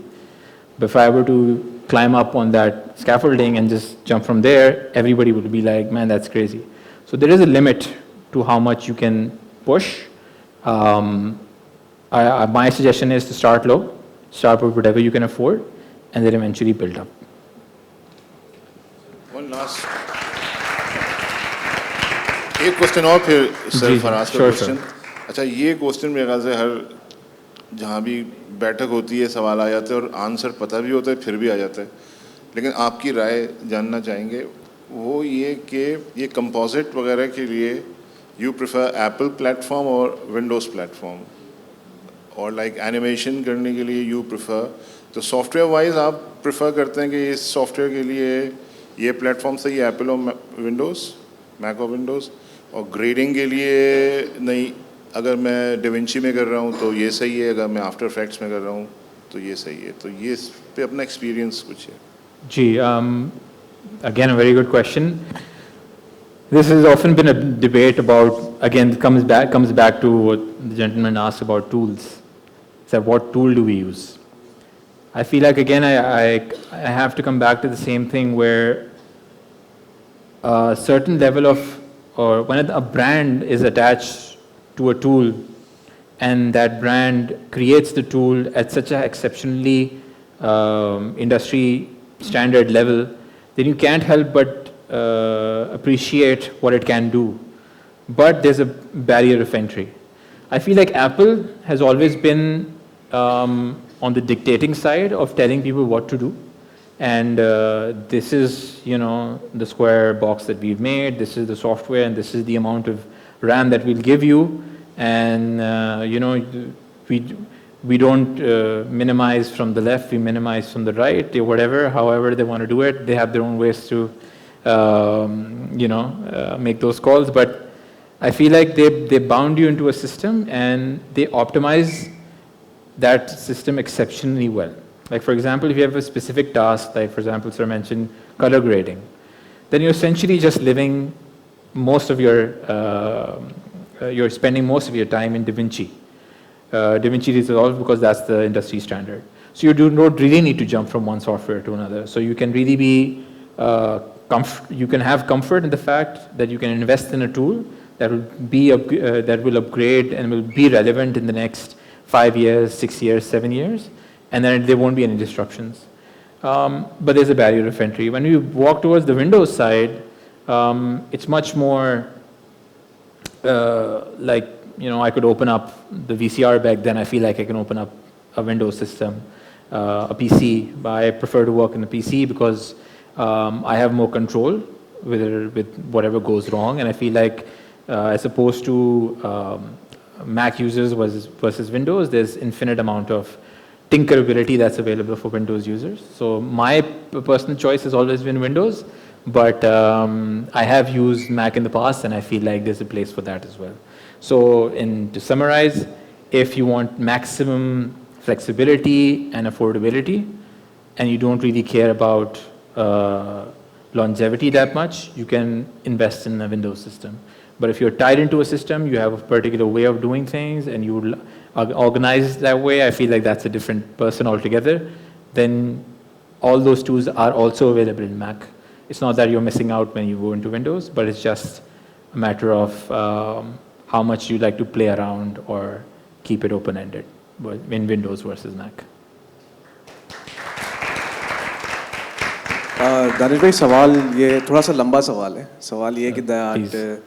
But if I were to climb up on that scaffolding and just jump from there, everybody would be like, man, that's crazy. So there is a limit to how much you can push. My suggestion is to start low, start with whatever you can afford, and then eventually build up. One last. एक question और फिर sir Faraz का question. अच्छा, ये question मेरे ख्याल से हर जहाँ भी बैठक होती है सवाल आ जाते हैं और आंसर पता भी होता है फिर भी आ जाता है, लेकिन आपकी राय जानना चाहेंगे. वो ये कि ये कंपोजिट वगैरह के लिए यू प्रेफर एप्पल प्लेटफॉर्म और विंडोज़ प्लेटफॉर्म, और लाइक एनिमेशन करने के लिए यू प्रेफर, तो सॉफ्टवेयर वाइज आप प्रेफर करते हैं कि इस सॉफ्टवेयर के लिए ये प्लेटफॉर्म सही है, एप्पल और विंडोज़, मैक और विंडोज़, और ग्रेडिंग के लिए नहीं, अगर मैं डिविंची में कर रहा हूँ तो ये सही है, अगर मैं आफ्टर इफेक्ट्स में कर रहा हूँ तो ये सही है. तो ये इस पे अपना एक्सपीरियंस कुछ है जी. Again, a very good question. This has often been a debate about, again, comes back to what the gentleman asked about tools. So what tool do we use? I feel like, again, I have to come back to the same thing where a certain level of, or when a brand is attached to a tool and that brand creates the tool at such an exceptionally industry standard level, then you can't help but appreciate what it can do. But there's a barrier of entry. I feel like Apple has always been on the dictating side of telling people what to do. And this is, the square box that we've made, this is the software, and this is the amount of RAM that we'll give you. And, we don't minimize from the left, we minimize from the right, or whatever, however they want to do it. They have their own ways to, make those calls. But I feel like they bound you into a system and they optimize that system exceptionally well. Like, for example, if you have a specific task, like, for example, sir mentioned color grading, then you're essentially just living most of you're spending most of your time in DaVinci. DaVinci Resolve, because that's the industry standard. So you don't really need to jump from one software to another. So you can really be, you can have comfort in the fact that you can invest in a tool that will upgrade and will be relevant in the next 5 years, 6 years, 7 years, and then there won't be any disruptions. But there's a barrier of entry. When you walk towards the Windows side, it's much more like, I could open up the VCR back then. I feel like I can open up a Windows system, a PC. But I prefer to work in the PC because I have more control with whatever goes wrong. And I feel like as opposed to Mac users versus Windows, there's infinite amount of tinkerability that's available for Windows users. So my personal choice has always been Windows, but I have used Mac in the past, and I feel like there's a place for that as well. So to summarize, if you want maximum flexibility and affordability, and you don't really care about longevity that much, you can invest in a Windows system. But if you're tied into a system, you have a particular way of doing things, and you organize that way, I feel like that's a different person altogether. Then all those tools are also available in Mac. It's not that you're missing out when you go into Windows, but it's just a matter of how much you like to play around or keep it open-ended in Windows versus Mac. Danish भाई सवाल ये थोड़ा सा लंबा सवाल है. सवाल ये कि that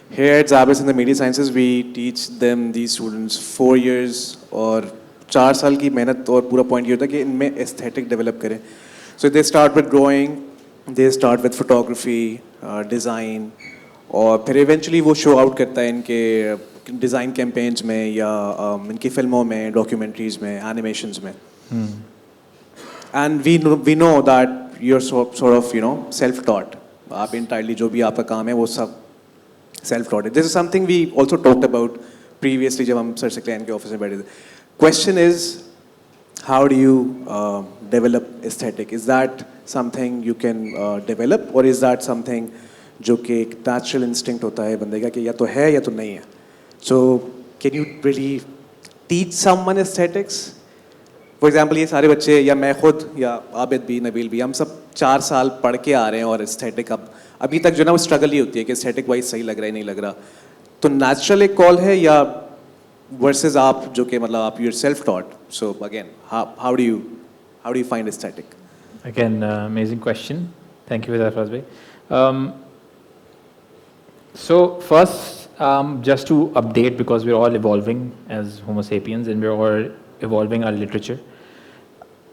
here at SZABIST in the media sciences we teach them, these students, 4 years और 4 साल की मेहनत, और पूरा point ये होता है कि इनमें aesthetic develop करें. So they start with drawing, they start with photography, design, और फिर eventually वो show out करता है इनके design campaigns में या इनकी फिल्मों में, documentaries में, animations में. And we know that you're sort of self-taught. आप entirely जो भी आपका काम है वो सब self-taught. This is something we also talked about previously जब हम सर सकलैन के ऑफिस में बैठे थे. Question is, how do you develop aesthetic? Is that something you can develop, or is that something जो कि एक natural instinct होता है बंदे का कि या तो है या तो नहीं है? So can you really teach someone aesthetics? For example, ये सारे बच्चे या मैं खुद या आबिद भी, नबील भी, हम सब 4 साल पढ़ के आ रहे हैं और aesthetic अभी तक जो ना वो struggle ही होती है कि aesthetic वाइज सही लग रहा है नहीं लग रहा. तो natural एक call है या versus आप जो कि मतलब आप you're self-taught. So again, how do you find aesthetic? Again, amazing question. Thank you for that, Fazbhai. So first, just to update, because we're all evolving as Homo sapiens and we're all evolving our literature.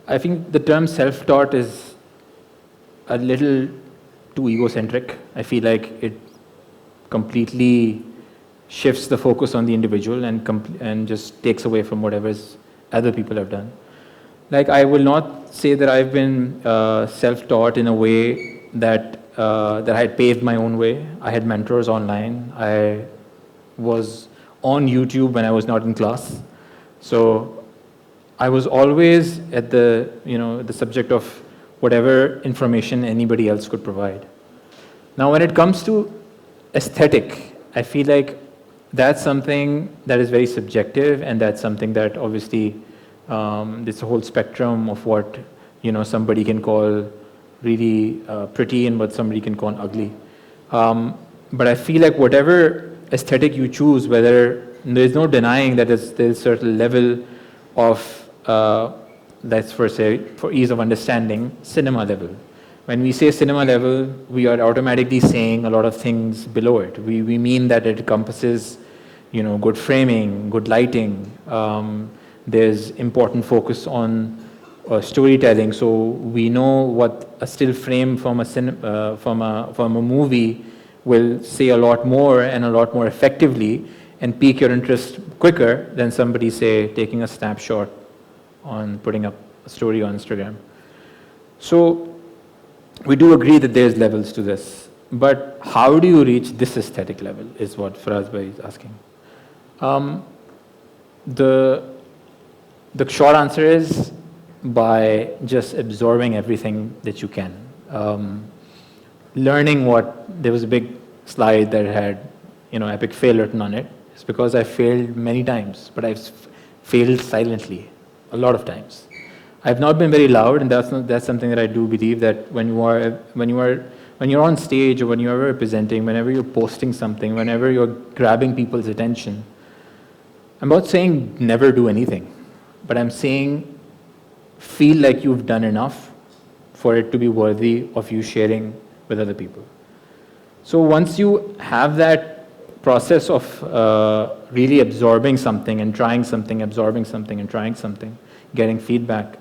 I think the term self-taught is a little too egocentric. I feel like it completely shifts the focus on the individual and just takes away from whatever other people have done. Like, I will not say that I've been self-taught in a way that I had paved my own way. I had mentors online. I was on YouTube when I was not in class. So I was always at the subject of whatever information anybody else could provide. Now, when it comes to aesthetic, I feel like that's something that is very subjective, and that's something that obviously there's a whole spectrum of what somebody can call really pretty and what somebody can call ugly. But I feel like whatever aesthetic you choose, whether there's no denying that there's a certain level of that's for ease of understanding, cinema level. When we say cinema level, we are automatically saying a lot of things below it. We mean that it encompasses, good framing, good lighting. There's important focus on storytelling. So we know what a still frame from a movie will say a lot more and a lot more effectively and pique your interest quicker than somebody, say, taking a snapshot on putting up a story on Instagram. So we do agree that there's levels to this, but how do you reach this aesthetic level is what Faraz Bhai is asking. The short answer is by just absorbing everything that you can. Learning there was a big slide that had, epic fail written on it. It's because I failed many times, but I've failed silently a lot of times. I've not been very loud, and that's something that I do believe, that when you're on stage, or when you're presenting, whenever you're posting something, whenever you're grabbing people's attention, I'm not saying never do anything, but I'm saying feel like you've done enough for it to be worthy of you sharing with other people. So once you have that process of really absorbing something and trying something, absorbing something and trying something, getting feedback,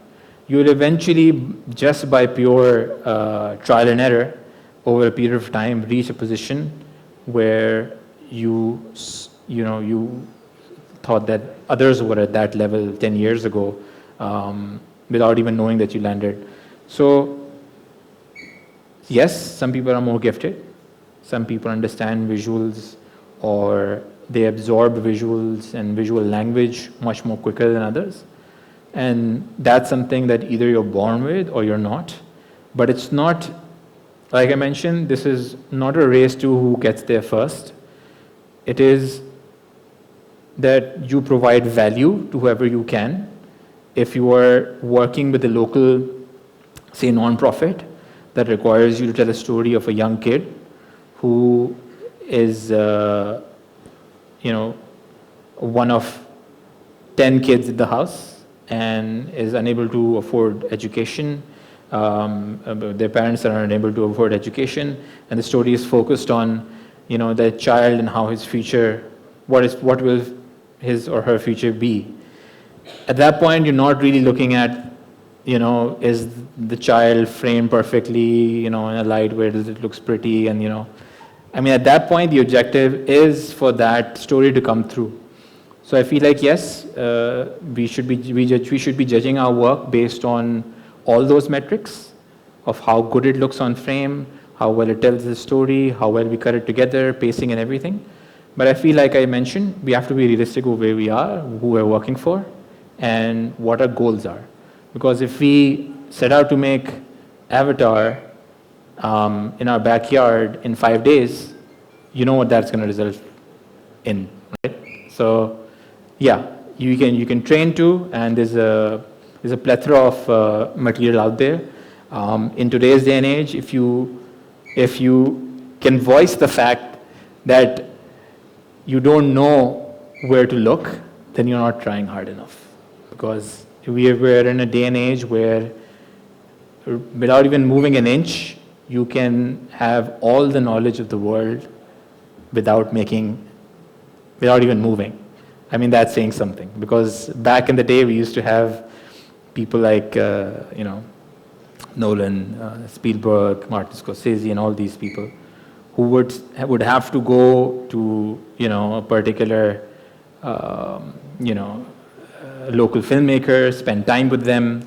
you will eventually, just by pure trial and error, over a period of time, reach a position where you thought that others were at that level 10 years ago, without even knowing that you landed. So, yes, some people are more gifted. Some people understand visuals, or they absorb visuals and visual language much more quicker than others. And that's something that either you're born with or you're not. But it's not, like I mentioned, this is not a race to who gets there first. It is that you provide value to whoever you can. If you are working with a local, say, non-profit that requires you to tell a story of a young kid who is, one of 10 kids in the house and is unable to afford education, their parents are unable to afford education, and the story is focused on, that child and how his future, what will his or her future be. At that point, you're not really looking at, is the child framed perfectly, in a light where it looks pretty, and at that point, the objective is for that story to come through. So I feel like, yes, we should be judging our work based on all those metrics of how good it looks on frame, how well it tells the story, how well we cut it together, pacing and everything. But I feel like I mentioned, we have to be realistic of where we are, who we're working for, and what our goals are. Because if we set out to make Avatar in our backyard in 5 days, you know what that's going to result in, right? So, yeah, you can train to, and there's a plethora of material out there. In today's day and age, if you can voice the fact that you don't know where to look, then you're not trying hard enough. Because we're in a day and age where, without even moving an inch, you can have all the knowledge of the world without even moving. That's saying something. Because back in the day, we used to have people like, Nolan, Spielberg, Martin Scorsese, and all these people who would have to go to, a particular, local filmmaker, spend time with them,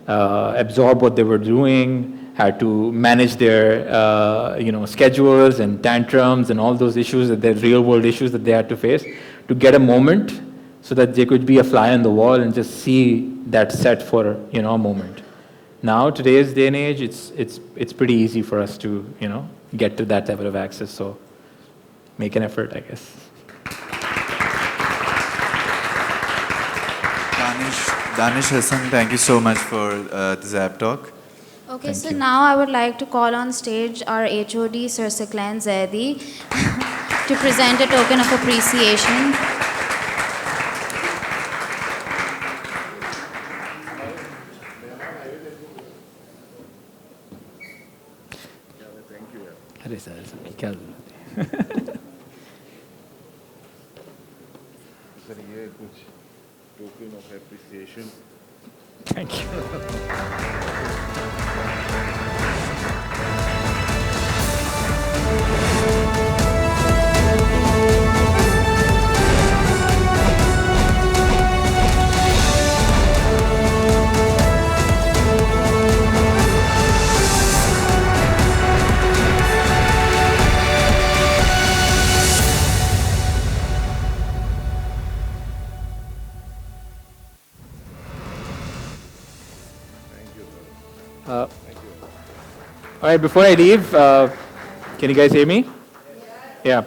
absorb what they were doing, had to manage their, schedules and tantrums and all those issues, the real world issues that they had to face, to get a moment so that they could be a fly on the wall and just see that set for, a moment. Now, today's day and age, it's pretty easy for us to, get to that level of access. So make an effort, I guess. Danish Hasan, thank you so much for the ZAB talk. Okay, so now I would like to call on stage our HOD, Sir Saklan Zaidi, to present a token of appreciation. Token of appreciation. Thank you. All right, before I leave, can you guys hear me? Yeah.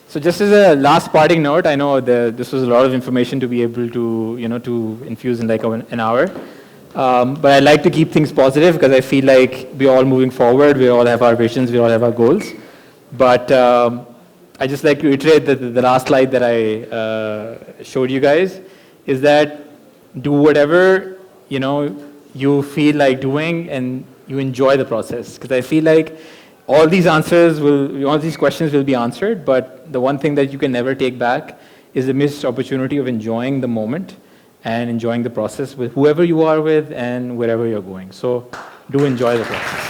So just as a last parting note, I know this was a lot of information to be able to, to infuse in like an hour. But I like to keep things positive because I feel like we're all moving forward. We all have our visions. We all have our goals. But I just like to reiterate that the last slide that I showed you guys is that do whatever, you feel like doing and you enjoy the process. Because I feel like all these questions will be answered, but the one thing that you can never take back is the missed opportunity of enjoying the moment and enjoying the process with whoever you are with and wherever you're going. So do enjoy the process.